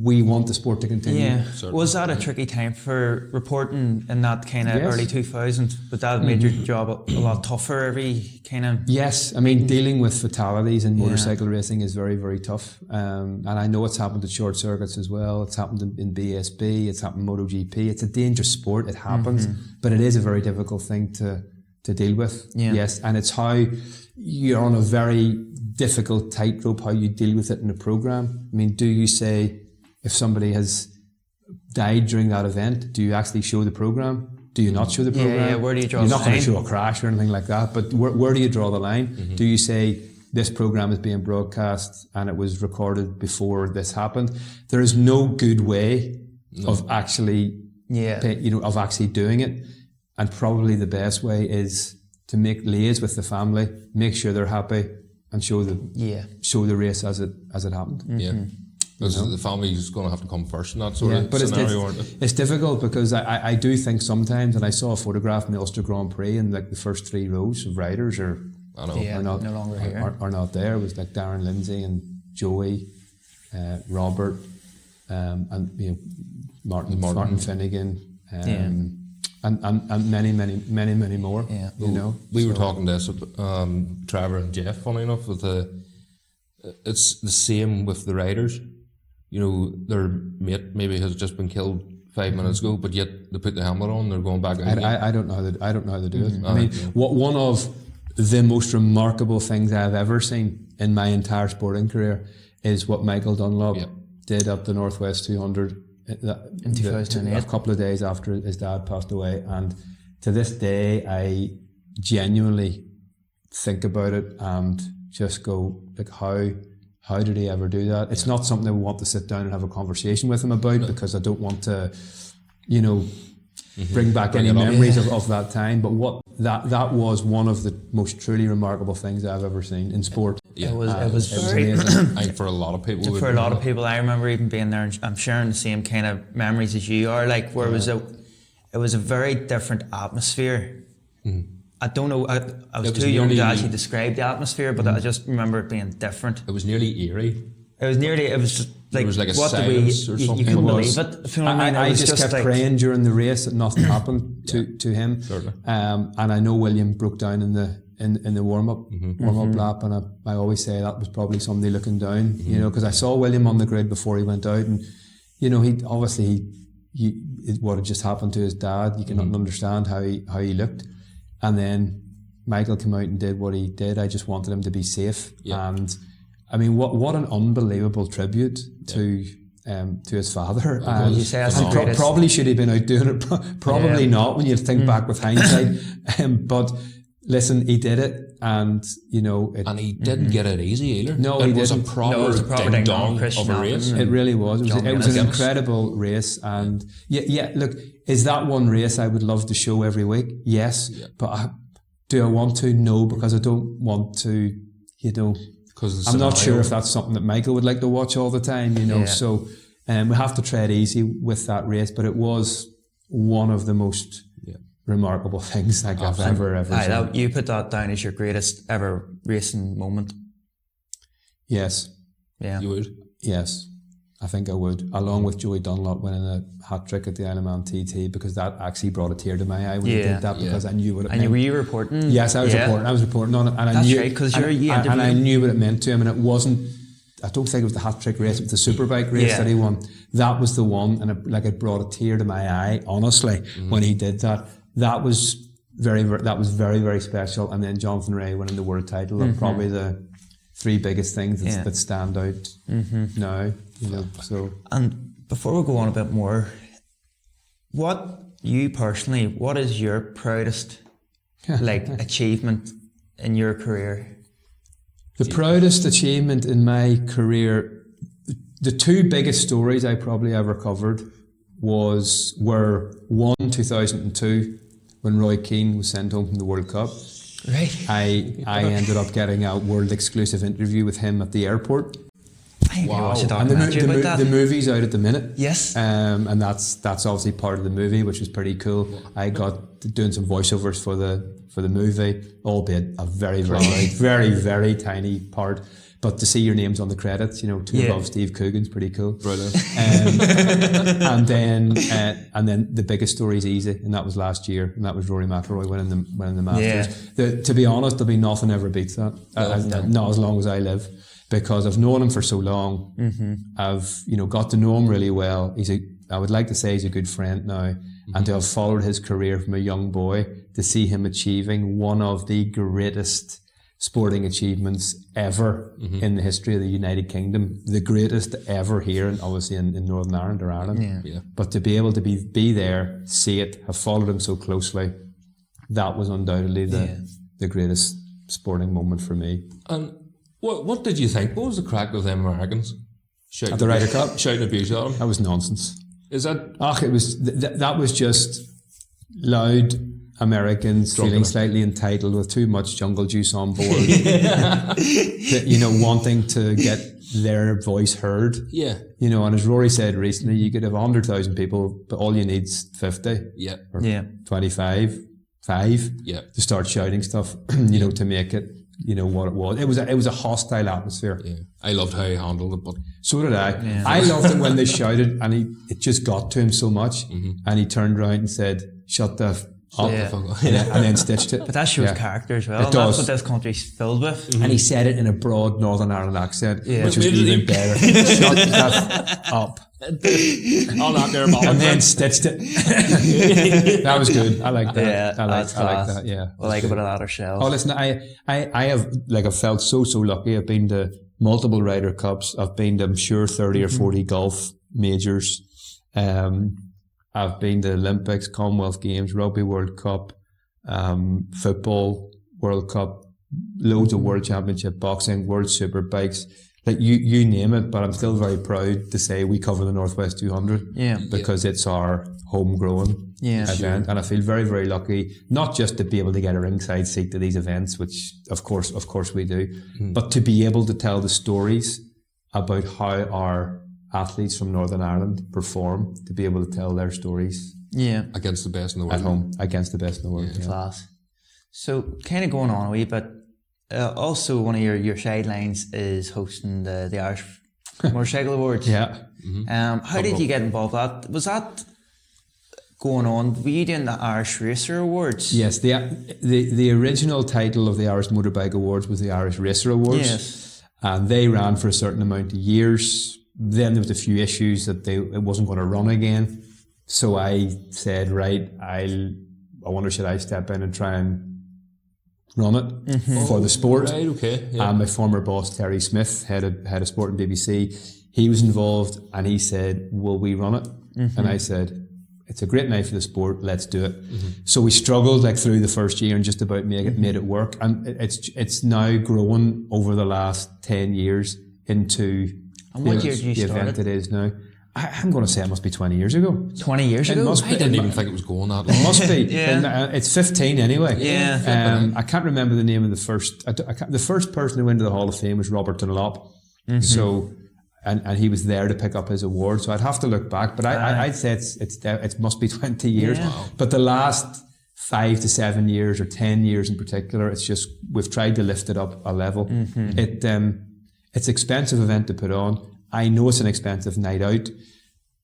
we want the sport to continue. Yeah. Was that a tricky time for reporting in that kind of early 2000s? But that made your job a lot tougher every kind of... Yes. I mean, dealing with fatalities in motorcycle racing is very, very tough. And I know it's happened at short circuits as well. It's happened in BSB. It's happened in MotoGP. It's a dangerous sport. It happens. But it is a very difficult thing to deal with. Yeah. Yes. And it's how you're on a very difficult tightrope, how you deal with it in a program. I mean, do you say, if somebody has died during that event, do you actually show the program? Do you not show the program? Yeah, where do you draw the line? You're not going to show a crash or anything like that, but where do you draw the line? Do you say, this program is being broadcast and it was recorded before this happened? There is no good way of actually, of actually doing it. And probably the best way is to liaise with the family, make sure they're happy, and show the race as it happened. Because the family is going to have to come first in that sort of scenario. It's difficult, because I do think sometimes, and I saw a photograph in the Ulster Grand Prix, and like the first 3 rows of riders are no longer here. Are not there. It was like Darren Lindsay and Joey, Robert, and Martin Finnegan, and many more. Yeah. We were talking to this, Trevor and Jeff, funny enough, with it's the same with the riders. Their mate maybe has just been killed 5 minutes ago, but yet they put the helmet on, they're going back out. I don't know how to do it. I mean, one of the most remarkable things I've ever seen in my entire sporting career is what Michael Dunlop did at the Northwest 200 in 2008, a couple of days after his dad passed away. And to this day, I genuinely think about it and just go, like, how did he ever do that? It's not something I want to sit down and have a conversation with him about, because I don't want to, bring back any memories of that time. But that was one of the most truly remarkable things I've ever seen in sport. Yeah. It was very amazing. And for a lot of people. For a lot of people, I remember even being there, and I'm sharing the same kind of memories as you are. Like, where it was a very different atmosphere. Mm-hmm. I don't know. I was too young to actually describe the atmosphere, but I just remember it being different. It was nearly eerie. It was just like, it was like a what silence or something. You couldn't believe it. If you know what I mean? I just kept praying during the race that nothing happened to him. Certainly. And I know William broke down in the warm up lap, and I always say that was probably somebody looking down, because I saw William on the grid before he went out, and he obviously what had just happened to his dad. You cannot understand how he looked. And then Michael came out and did what he did. I just wanted him to be safe. Yeah. And I mean, what an unbelievable tribute to his father. And probably should have been out doing it. Probably not, when you think back with hindsight. But listen, he did it, and and he didn't get it easy either. No, he didn't. It was a proper ding dong of a race. It really was. It was an incredible race, and look, is that one race I would love to show every week? Yes, but do I want to? No, because I don't want to. I'm not sure if that's something that Michael would like to watch all the time. So we have to tread easy with that race. But it was one of the most remarkable things I've ever seen. You put that down as your greatest ever racing moment. Yes. Yeah. You would? Yes, I think I would. Along with Joey Dunlop winning a hat trick at the Isle of Man TT, because that actually brought a tear to my eye when he did that, because I knew what it meant. And were you reporting? Yes, I was reporting on it, and that's right, because I knew what it meant to him, and it wasn't. I don't think it was the hat trick race, it was the Superbike race that he won. That was the one, and it brought a tear to my eye, honestly, when he did that. That was very, very special. And then Jonathan Ray winning the world title are probably the three biggest things that stand out now. So. And before we go on a bit more, what is your proudest achievement in your career? The proudest achievement in my career, the two biggest stories I probably ever covered were 2002, when Roy Keane was sent home from the World Cup. Right. I ended up getting a world exclusive interview with him at the airport. Wow. And the movie's out at the minute. Yes. And that's obviously part of the movie, which was pretty cool. I got doing some voiceovers for the movie, albeit a very, very, very, very tiny part. But to see your names on the credits, two above Steve Coogan's pretty cool. Brilliant. And then the biggest story is easy, and that was last year, and that was Rory McIlroy winning the Masters. Yeah. To be honest, there'll be nothing ever beats that. Not as long as I live, because I've known him for so long. I've got to know him really well. I would like to say he's a good friend now, and to have followed his career from a young boy, to see him achieving one of the greatest sporting achievements ever in the history of the United Kingdom, the greatest ever here, and obviously in Northern Ireland or Ireland. Yeah. But to be able to be there, see it, have followed him so closely, that was undoubtedly the greatest sporting moment for me. And what did you think? What was the crack with them Americans? At the Ryder Cup? Shouting abuse at them? That was nonsense. Is that? It was. That was just loud Americans feeling slightly entitled with too much jungle juice on board. Wanting to get their voice heard. Yeah. And as Rory said recently, you could have 100,000 people, but all you need's 50. Yeah. Or 25, 5. Yeah. To start shouting stuff, to make it you know what it was. It was a hostile atmosphere. Yeah. I loved how he handled it, but So did I. Yeah. I loved it when they shouted, and it just got to him so much, and he turned around and said, "Shut the up," and then stitched it. But that shows character as well. It does. That's what this country's filled with. And he said it in a broad Northern Ireland accent, which was Immediately. even better. Shut that up. I'll not care about And then stitched it. That was good. I like that. Yeah, I like class. that. Yeah. I like a bit of that ourselves. Oh, listen, I've felt so lucky. I've been to multiple Ryder Cups. I've been to, I'm sure, 30 or 40 golf majors. I've been to Olympics, Commonwealth Games, Rugby World Cup, Football World Cup, loads of World Championship, boxing, World Superbikes. Like you name it, but I'm still very proud to say we cover the Northwest 200 because it's our homegrown event, and I feel very, very lucky not just to be able to get a ringside seat to these events, which of course we do, but to be able to tell the stories about how our athletes from Northern Ireland perform, to be able to tell their stories against the best in the world. at home against the best in the world. Yeah. Class. So kind of going on a wee bit. Also, one of your sidelines is hosting the Irish Motorcycle Awards. Yeah. How did you get involved with that? Was that going on? Were you doing the Irish Racer Awards? Yes, the original title of the Irish Motorbike Awards was the Irish Racer Awards. Yes. And they ran for a certain amount of years. Then there was a few issues that it wasn't going to run again. So I said, right, I wonder should I step in and try and run it for the sport. Right, okay. Yeah. And my former boss, Terry Smith, head of sport in BBC, he was involved, and he said, will we run it? And I said, it's a great night for the sport, let's do it. So we struggled through the first year and just about made it work. And it's now grown over the last 10 years into And what year did you the start event it? it is now. I'm going to say it must be 20 years ago. 20 years It ago? must I be. didn't even think it was going that long. It must be. Yeah. It's 15 anyway. Yeah. I can't remember the name of the first. The first person who went to the Hall of Fame was Robert Dunlop. So, and he was there to pick up his award. So I'd have to look back, but I'd say it must be 20 years. Yeah. Wow. But the last 5 to 7 years or 10 years in particular, it's just we've tried to lift it up a level. It's an expensive event to put on. I know it's an expensive night out.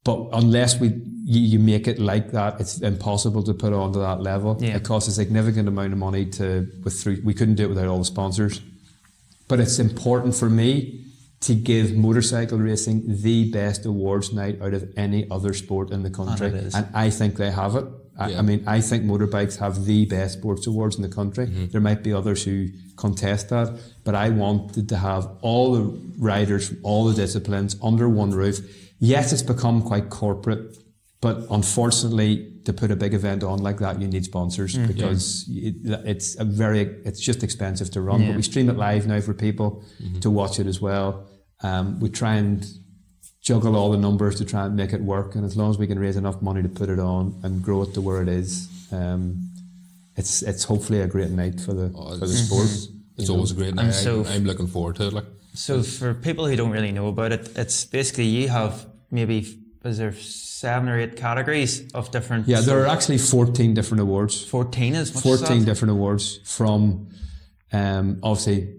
But unless you make it like that, it's impossible to put on to that level. Yeah. It costs a significant amount of money we couldn't do it without all the sponsors. But it's important for me to give motorcycle racing the best awards night out of any other sport in the country. And I think they have it. I mean, I think motorbikes have the best sports awards in the country. There might be others who contest that, but I wanted to have all the riders from all the disciplines under one roof. Yes, it's become quite corporate, but unfortunately, to put a big event on like that, you need sponsors because it's just expensive to run. But we stream it live now for people to watch it as well. We try and juggle all the numbers to try and make it work, and as long as we can raise enough money to put it on and grow it to where it is, it's hopefully a great night for the sport. It's always a great night. I'm looking forward to it. So for people who don't really know about it, it's basically you have maybe, is there 7 or 8 categories of different... Yeah, there are actually 14 different awards. 14 is much 14 different awards from obviously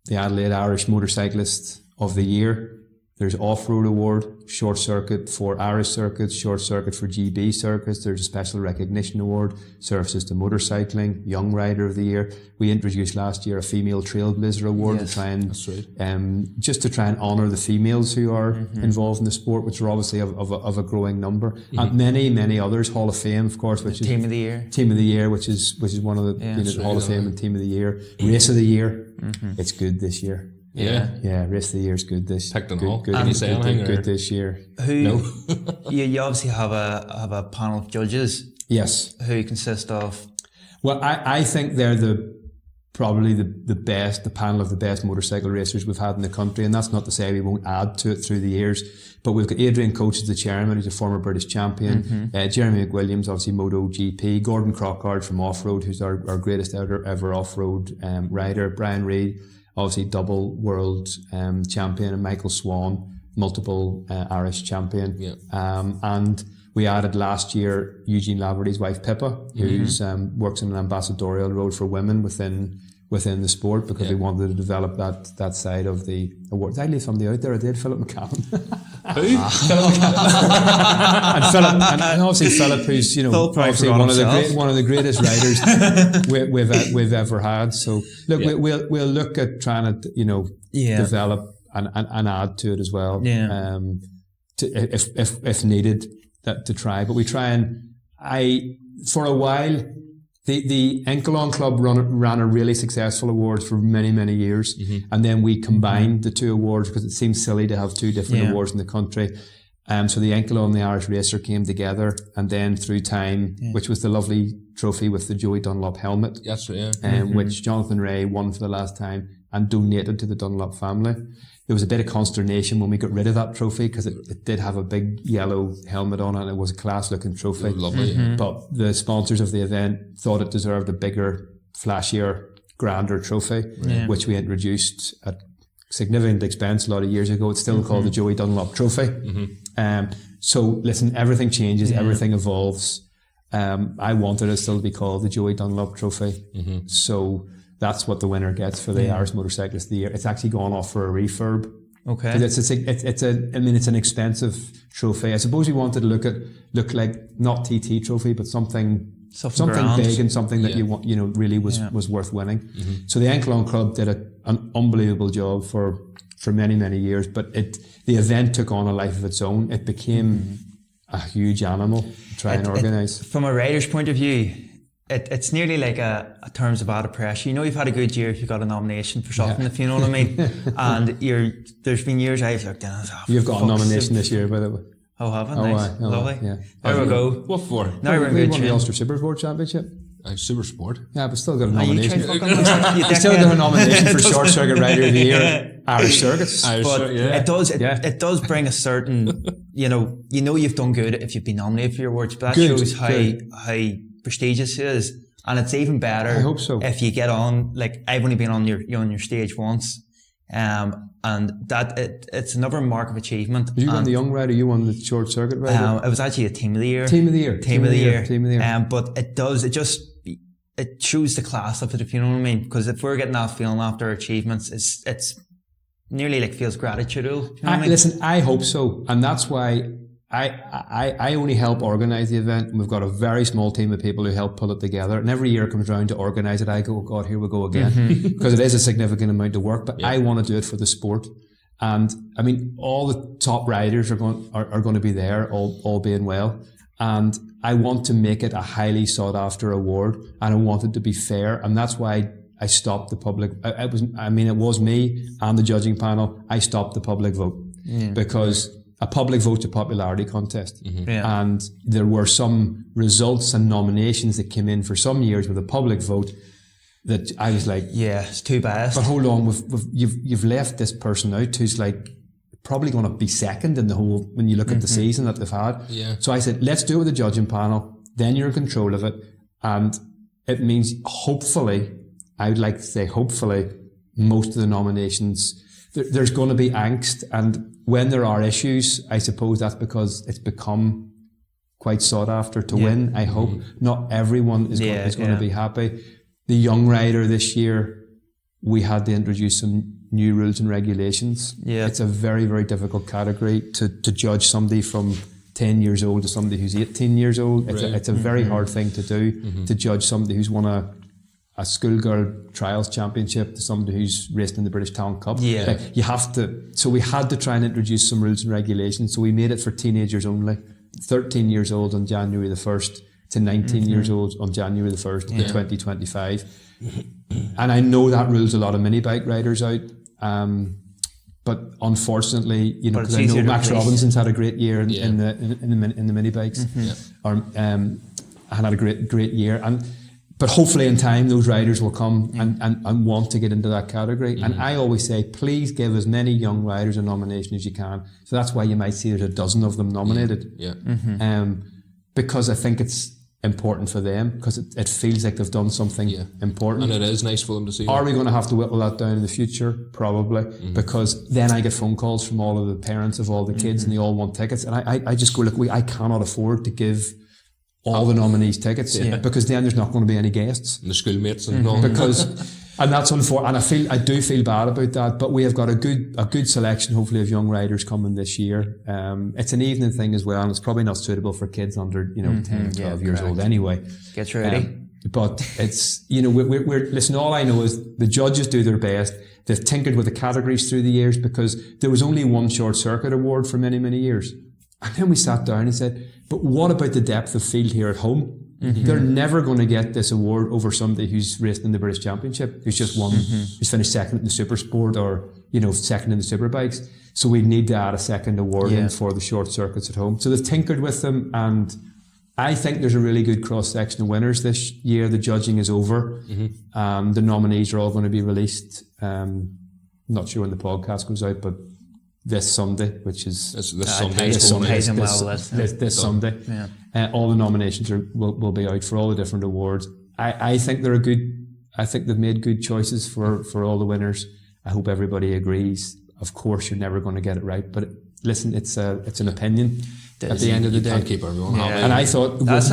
the Adelaide Irish Motorcyclist of the Year. There's Off-Road Award, Short Circuit for Irish circuits, Short Circuit for GB circuits. There's a Special Recognition Award, Services to Motorcycling, Young Rider of the Year. We introduced last year a Female Trailblazer Award to try and just to try and honour the females who are involved in the sport, which are obviously of a growing number. And many others. Hall of Fame, of course, which is Team of the Year. Team of the Year, which is one of the Hall of Fame and Team of the Year. Race of the Year. It's good this year. Yeah, Race of the Year is good this year. Picked them all. Can you say anything? Good this year. You obviously have a panel of judges. Yes. Who consist of? Well, I think they're probably the best, the panel of the best motorcycle racers we've had in the country, and that's not to say we won't add to it through the years. But we've got Adrian Coates as the chairman, who's a former British champion. Jeremy McWilliams, obviously MotoGP. Gordon Crockard from Off-Road, who's our greatest ever off-road rider. Brian Reid, obviously double world champion, and Michael Swan, multiple Irish champion. And we added last year Eugene Laverty's wife Pippa, who's works in an ambassadorial role for women within within the sport, because we wanted to develop that side of the awards. I leave somebody out there. I did, Philip McCallum. Who? and obviously Philip, who's obviously one of the greatest riders we've ever had. So look, we'll look at trying to develop and add to it as well. Yeah. If needed, to try. But we try, and for a while, the Enkelon Club ran a really successful awards for many, many years. And then we combined the two awards because it seems silly to have two different awards in the country. So the Enkelon and the Irish Racer came together, and then through time, which was the lovely trophy with the Joey Dunlop helmet, That's right, yeah. which Jonathan Ray won for the last time and donated to the Dunlop family. There was a bit of consternation when we got rid of that trophy, because it did have a big yellow helmet on it, and it was a class looking trophy. Lovely. But the sponsors of the event thought it deserved a bigger, flashier, grander trophy, which we introduced at significant expense a lot of years ago. It's still called the Joey Dunlop Trophy. So listen, everything changes, everything evolves. I wanted it still to be called the Joey Dunlop Trophy. So that's what the winner gets for the Irish Motorcyclist of the Year. It's actually gone off for a refurb. Okay. It's an expensive trophy. I suppose we wanted to look like not TT trophy, but something big and something that you want, really was worth winning. So the Enkelon Club did an unbelievable job for many, many years, but the event took on a life of its own. It became a huge animal to try and organise. From a rider's point of view, it's nearly like a terms of added pressure. You've had a good year if you got a nomination for something, if you know what I mean. And there's been years I've looked at it. You've got a nomination this year, by the way. Oh, have I? Nice. Lovely. Yeah. There we go. What for? Now we're in We good won the shape. Ulster Supersport Championship. Super Sport. Yeah, but still got a You nomination. tried fucking with that, you You still got a dickhead. nomination for Short Circuit Rider of the Year, Irish Circuits. But it does bring a certain, you've done good if you've been nominated for your awards, but that Good, shows how prestigious it is. And it's even better I hope so. if you get on, like I've only been on your stage once. And that it's another mark of achievement. You won the Young Rider, you won the Short Circuit Rider. It was actually a Team of the Year. Team of the Year. But it shows the class of it, if you know what I mean. Because if we're getting that feeling after achievements, it's nearly like feels gratitude. You know what I mean? Listen, I hope so, and that's why I only help organise the event. And we've got a very small team of people who help pull it together. And every year it comes around to organise it, I go, oh God, here we go again, because it is a significant amount of work. But I want to do it for the sport. And I mean, all the top riders are going to be there, all being well. And I want to make it a highly sought after award, and I want it to be fair. And that's why I stopped the public. It was me and the judging panel. I stopped the public vote because a public vote's a popularity contest. And there were some results and nominations that came in for some years with a public vote that I was like, it's too biased. But hold on, you've left this person out who's like probably going to be second in the whole, when you look at the season that they've had. So I said, let's do it with the judging panel, then you're in control of it. And it means hopefully, I would like to say hopefully, most of the nominations, there's going to be angst. And when there are issues, I suppose that's because it's become quite sought after to win. I hope not everyone is going to be happy. The young rider this year, we had to introduce some new rules and regulations. It's a very, very difficult category to judge somebody from 10 years old to somebody who's 18 years old. It's a very hard thing to do, to judge somebody who's won a schoolgirl trials championship to somebody who's raced in the British Talent Cup. You have to, so we had to try and introduce some rules and regulations. So we made it for teenagers only, 13 years old on January the 1st to 19 years old on January the 1st in 2025. And I know that rules a lot of mini bike riders out. But unfortunately, because I know Max Robinson's had a great year in the mini bikes, and had a great year. But hopefully in time those riders will come and want to get into that category. And I always say, please give as many young riders a nomination as you can. So that's why you might see there's a dozen of them nominated. Because I think it's important for them, because it feels like they've done something important. And it is nice for them to see. Are we going to have to whittle that down in the future? Probably, because then I get phone calls from all of the parents of all the kids and they all want tickets. And I just go, look, I cannot afford to give all the nominees tickets because then there's not going to be any guests. And the schoolmates and all. Because And that's unfortunate. And I do feel bad about that. But we have got a good selection, hopefully, of young riders coming this year. It's an evening thing as well, and it's probably not suitable for kids under 10, 12 years old anyway. Get ready. But it's we're listen. All I know is the judges do their best. They've tinkered with the categories through the years because there was only one short circuit award for many, many years. And then we sat down and said, but what about the depth of field here at home? They're never going to get this award over somebody who's raced in the British Championship, who's just won, who's finished second in the Supersport or, second in the Superbikes. So we need to add a second award in for the short circuits at home. So they've tinkered with them, and I think there's a really good cross-section of winners this year. The judging is over. The nominees are all going to be released. Not sure when the podcast goes out, but this Sunday, which is this Sunday. Yeah. All the nominations will be out for all the different awards. I think they're I think they've made good choices for all the winners. I hope everybody agrees. Of course, you're never going to get it right, but listen, it's an opinion. At the end of the day, can't keep everyone happy. And I thought that's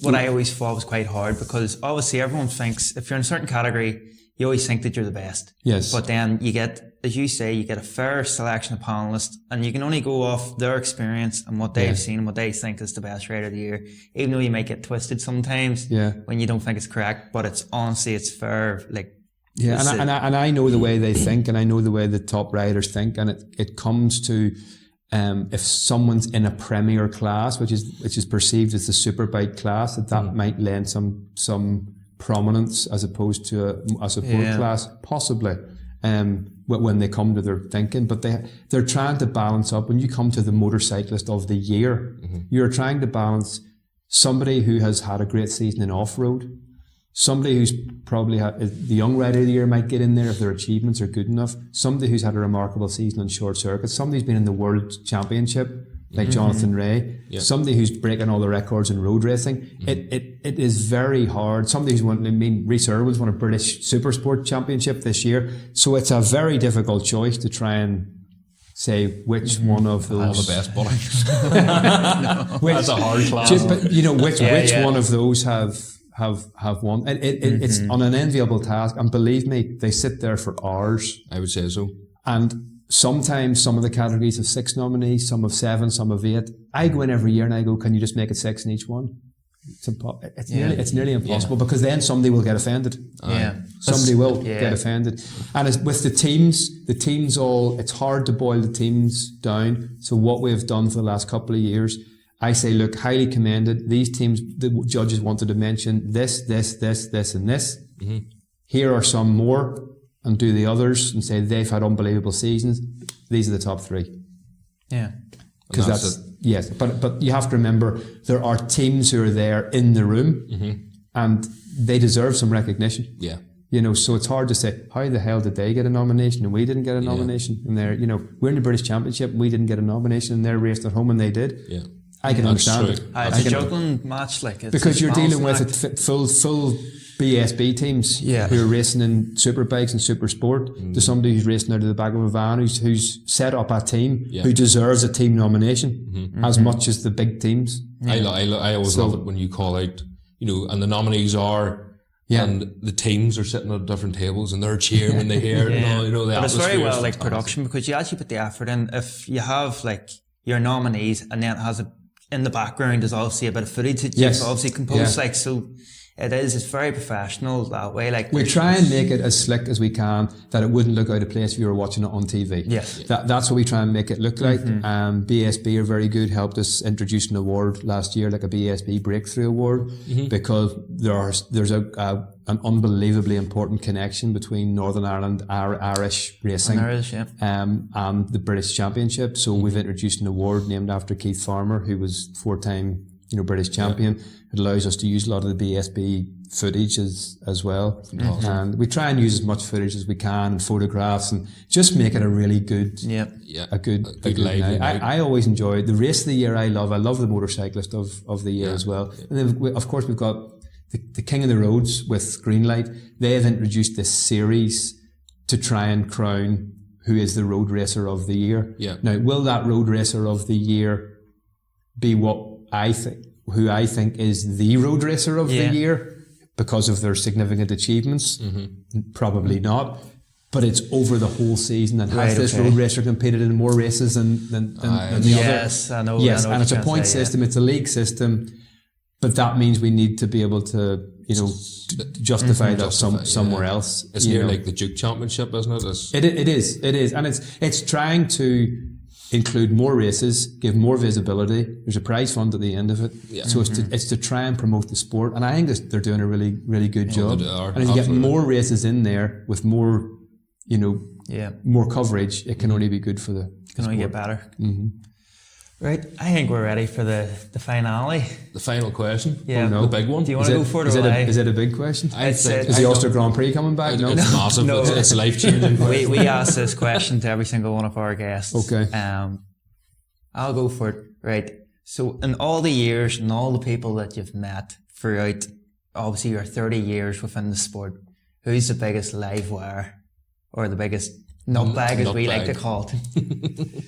what I always thought was quite hard, because obviously everyone thinks if you're in a certain category, you always think that you're the best. Yes. But then you get, as you say, you get a fair selection of panelists, and you can only go off their experience and what they've seen and what they think is the best rider of the year. Even though you might get twisted sometimes when you don't think it's correct, but it's honestly, it's fair. And I know the way they think, and I know the way the top riders think, and it comes to if someone's in a premier class, which is perceived as the superbike class, that might lend some prominence as opposed to a support class, possibly, when they come to their thinking. But they're trying to balance up. When you come to the motorcyclist of the year, you're trying to balance somebody who has had a great season in off-road, somebody who's probably the young rider of the year might get in there if their achievements are good enough, somebody who's had a remarkable season on short circuits, somebody who's been in the World Championship, like Jonathan Ray, somebody who's breaking all the records in road racing. It is very hard. Somebody who's won, Rhys Irwin's won a British Supersport Championship this year. So it's a very difficult choice to try and say which one of those. All the best, buddy. That's a hard class. Which one of those have won. It's an unenviable task, and believe me, they sit there for hours. I would say so. And sometimes some of the categories have 6 nominees, some have 7, some have 8. I go in every year and I go, can you just make it 6 in each one? It's nearly impossible, because then somebody will get offended. Somebody will get offended. And with the teams it's hard to boil the teams down. So what we've done for the last couple of years, I say, look, highly commended. These teams, the judges wanted to mention this, and this. Here are some more, and do the others and say they've had unbelievable seasons. These are the top 3. Yeah. Because yes. But you have to remember, there are teams who are there in the room, and they deserve some recognition. Yeah. So it's hard to say, how the hell did they get a nomination and we didn't get a nomination? And they're, we're in the British Championship and we didn't get a nomination, and they're raced at home and they did. Yeah. I can understand it. It's a juggling match, because you're dealing with full BSB teams who are racing in superbikes and super sport, to somebody who's racing out of the back of a van, who's set up a team who deserves a team nomination as much as the big teams. I always love it when you call out, and the nominees are. And the teams are sitting at different tables and they're cheering when they hear the But it's very well atmosphere. production, because you actually put the effort in. If you have your nominees, and then it has in the background is obviously a bit of footage that you've obviously composed, so it's very professional that way. We try and make it as slick as we can, that it wouldn't look out of place if you were watching it on TV. Yes. That's what we try and make it look like. BSB are very good, helped us introduce an award last year, like a BSB Breakthrough Award, because there's an unbelievably important connection between Northern Ireland, Irish racing, and the British Championship. So we've introduced an award named after Keith Farmer, who was 4-time British champion. It allows us to use a lot of the BSB footage as well. And we try and use as much footage as we can, and photographs, and just make it a really good, a good night. I always enjoy the race of the year. I love the motorcyclist of the year as well. And then of course we've got the King of the Roads with Greenlight. They have introduced this series to try and crown who is the road racer of the year. Now, will that road racer of the year be who I think is the road racer of the year? because of their significant achievements? Probably not. But it's over the whole season, and has this road racer competed in more races than the other? Yes, I know. Yes, I know and it's a point system. It's a league system, but that means we need to be able to, justify that somewhere else. It's near like the Duke Championship, isn't it? It is, and it's trying to include more races, give more visibility. There's a prize fund at the end of it, so it's to try and promote the sport. And I think they're doing a really, really good job. They are, and if you get more races in there with more, more coverage, it can only be good for the can only get better. Right, I think we're ready for the finale. The final question. Yeah. The big one. Do you want to go for it or is it a big question? I'd say is the Ulster Grand Prix coming back? No, it's massive. No. It's life-changing. We ask this question to every single one of our guests. Okay. I'll go for it. Right. So in all the years and all the people that you've met throughout, obviously your 30 years within the sport, who's the biggest live wire or the biggest nutbag, as we like to call it?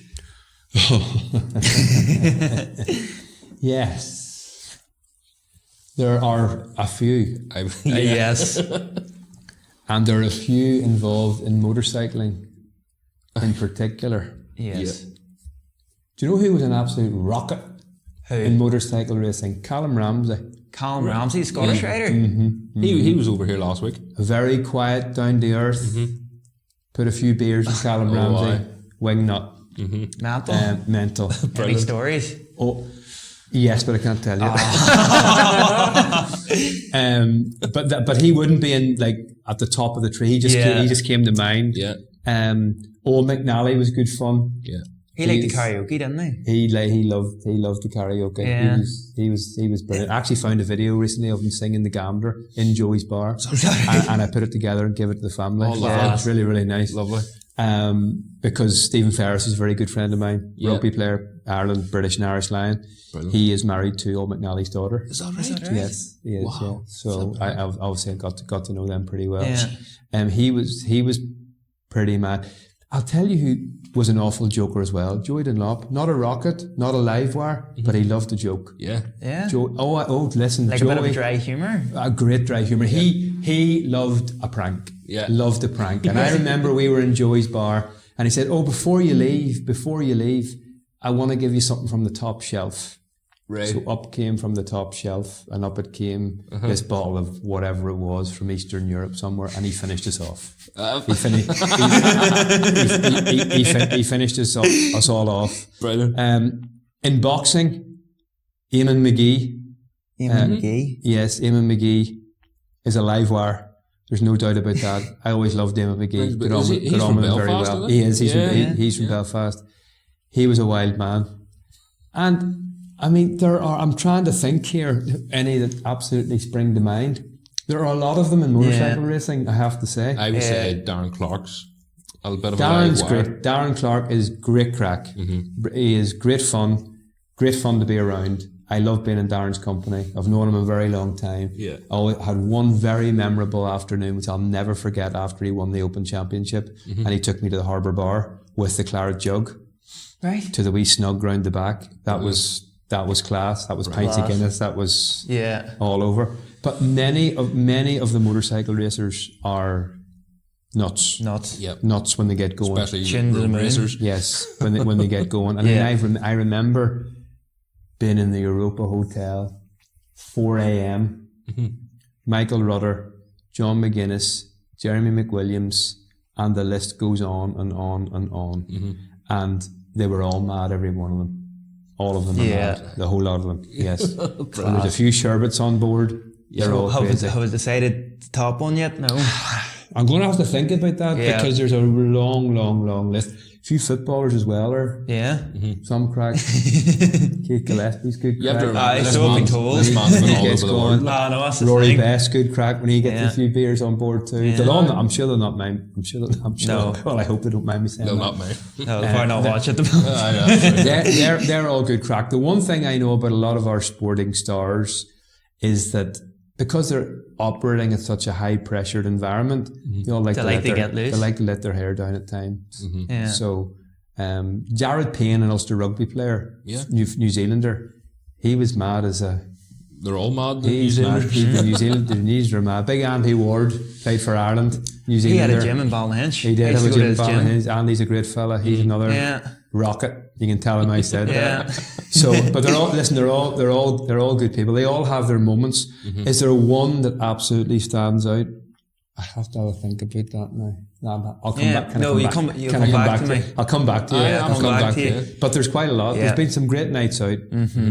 Yes, there are a few. Yes, and there are a few involved in motorcycling, in particular. Yes. Do you know who was an absolute rocket in motorcycle racing? Callum Ramsey. Callum Ramsey, Scottish rider. He was over here last week. Very quiet, down to earth. Put a few beers with Callum Ramsey. Wing nut. Mental. Any stories? Oh, yes, but I can't tell you. But he wouldn't be in like at the top of the tree. He just came to mind. Yeah. Old McNally was good fun. Yeah. He liked the karaoke, didn't he? He loved the karaoke. Yeah. He was brilliant. I actually found a video recently of him singing The Gambler in Joey's bar, and I put it together and gave it to the family. Oh, yeah. It's really, really nice. Lovely. Because Stephen Ferris is a very good friend of mine, rugby player, Ireland, British and Irish Lion. Brilliant. He is married to Old McNally's daughter. Is that right? Yes, he is. Wow. Yeah. So I obviously got to know them pretty well. Yeah. He was pretty mad. I'll tell you who was an awful joker as well. Joey Dunlop, not a rocket, not a live wire, but he loved a joke. Yeah. Yeah. Listen, like Joey, a bit of dry humour. A great dry humour. He loved a prank. Yeah. Loved a prank. And I remember we were in Joey's bar and he said, before you leave, I want to give you something from the top shelf. Right. So up came from the top shelf and up it came this bottle of whatever it was from Eastern Europe somewhere, and he finished us off. He finished us all off. Brilliant. In boxing, Eamon McGee. Yes, Eamon McGee is a live wire. There's no doubt about that. I always loved Eamon McGee. Got on with him very well. He is. He's from Belfast. He was a wild man. And I mean, I'm trying to think here, any that absolutely spring to mind. There are a lot of them in motorcycle racing, I have to say. I would say Darren Clark's a little bit of Darren's a live wire. great. Darren Clark is great crack. He is great fun to be around. I love being in Darren's company. I've known him a very long time. Yeah. I had one very memorable afternoon, which I'll never forget, after he won the Open Championship, and he took me to the Harbour Bar with the claret jug. Right. To the wee snug round the back. That was class. That was pints of Guinness. That was all over. But many of the motorcycle racers are nuts. Nuts when they get going. Especially the racers. Yes, when they get going. And I remember being in the Europa Hotel, 4 a.m. Michael Rudder, John McGuinness, Jeremy McWilliams, and the list goes on and on and on. And they were all mad, every one of them. All of them are mad. The whole lot of them, yes. And there's a few sherbets on board. They're all crazy. Have we decided the top one yet? No. I'm going to have to think about that because there's a long list. A few footballers as well are. Yeah. Some crack. Kate Gillespie's good crack. You have to remember, This man's been all over the world. That's Rory Best, good crack when he gets a few beers on board too. Yeah. I'm sure they'll not mind. No. Well, I hope they don't mind me saying They'll that. not mind. No, they'll probably not watch it. The They're all good crack. The one thing I know about a lot of our sporting stars is that because they're operating at such a high pressured environment, they all like to get loose. They like to let their hair down at times. Yeah. So Jared Payne, an Ulster rugby player, New Zealander, he was mad as a They're all mad. The New He's mad. Zealanders. The New Zealanders are mad. Big Andy Ward played for Ireland. New He Zealander. had a gym in Ballyhinch. He did I have used a to go to gym. his gym. Andy's a great fella. He's another Yeah. rocket. You can tell him I said Yeah. that. So, but they're all good people. They all have their moments. Is there one that absolutely stands out? I have to have a think about that now. I'll come back. You'll come back to me. I'll come back to you. I'll come back to you. But there's quite a lot. Yeah. There's been some great nights out,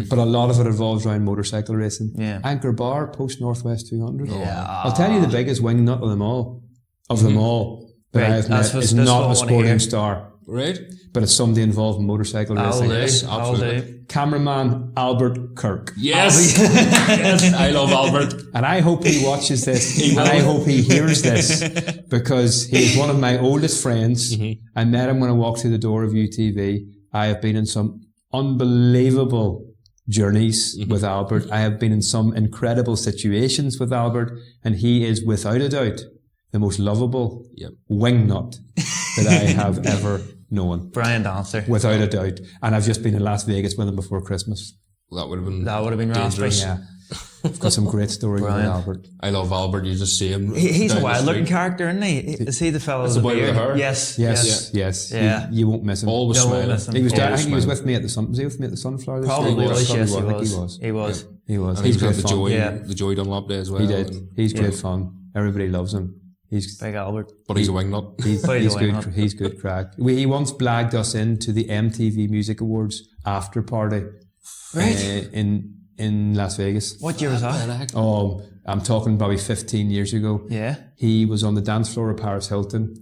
but a lot of it revolves around motorcycle racing. Yeah. Anchor Bar, Post Northwest 200. Yeah. I'll tell you the biggest wing nut of them all. That Right, I've that's met what- is that's not what I a wanna sporting hear. star, Right? but it's somebody involved in motorcycle racing. Yes, I'll absolutely. do. Cameraman Albert Kirk. Yes. Yes. I love Albert. And I hope he watches this, and I hope he hears this, because he is one of my oldest friends. I met him when I walked through the door of UTV. I have been in some unbelievable journeys with Albert. I have been in some incredible situations with Albert, and he is without a doubt the most lovable wingnut that I have ever known. Brian Dancer. Without a doubt. And I've just been in Las Vegas with him before Christmas. That would have been raspy. dangerous. Yeah. I've got some great stories with Brian. Albert. I love Albert. You just see him. He's down a the wild looking street. character, isn't he? Is he the fellow with the the boy with beard? the hair? Yes. Yes. Yeah. You won't miss him. Always No, smiling. listen. He was. I Always think he was smiling. with me at the Sun. Was he with me at the Sunflower? this Probably year? was. Yes, he I think was. He was. He was. And He's he's got great the fun. joy, Yeah. the Joy Dunlop day as well. He did. And- He's great fun. Everybody loves him. He's Big Albert. but he's a wingnut. he's By the way, good. not- He's good crack. He once blagged us into the MTV Music Awards after party, Right. in Las Vegas. What year was that? Oh, I'm talking probably 15 years ago. Yeah. He was on the dance floor of Paris Hilton.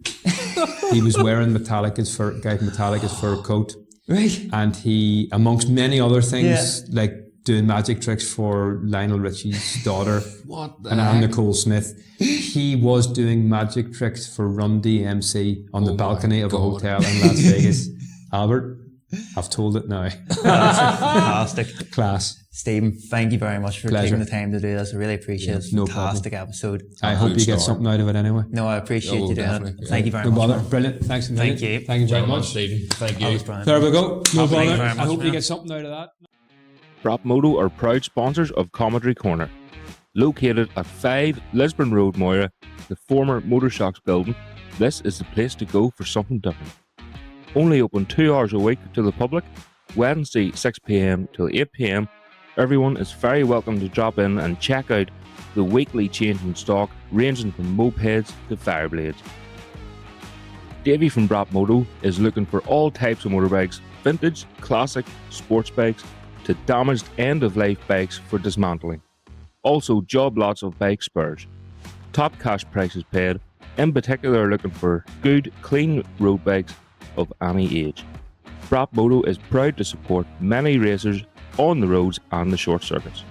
He was wearing Metallica's fur coat. Right. And he, amongst many other things, like doing magic tricks for Lionel Richie's daughter What the and Anne heck? Nicole Smith, he was doing magic tricks for Run DMC on the balcony of a God. hotel in Las Vegas. Albert, I've told it now. Fantastic. Class. Stephen, thank you very much for Pleasure. taking the time to do this. I really appreciate it. no Fantastic episode. I hope you get star. something out of it anyway. No, I appreciate Oh, you doing definitely, it. yeah. Thank you very No much. bother. man. Brilliant. Thanks a million. Thank you. Thank you very Well done, much. Stephen. Thank That was you. Brian. There we go. No Thank you bother. very I much, hope you man. get something out of that. Brap Moto are proud sponsors of Comedy Corner. Located at 5 Lisburn Road, Moira, the former Motor Shocks building, this is the place to go for something different. Only open 2 hours a week to the public, Wednesday 6 p.m. till 8 p.m. Everyone is very welcome to drop in and check out the weekly change in stock, ranging from mopeds to fireblades. Davey from Brap Moto is looking for all types of motorbikes, vintage, classic, sports bikes, to damaged end-of-life bikes for dismantling. Also job lots of bike spares. Top cash prices paid, in particular looking for good, clean road bikes of any age. Brap Moto is proud to support many racers on the roads and the short circuits.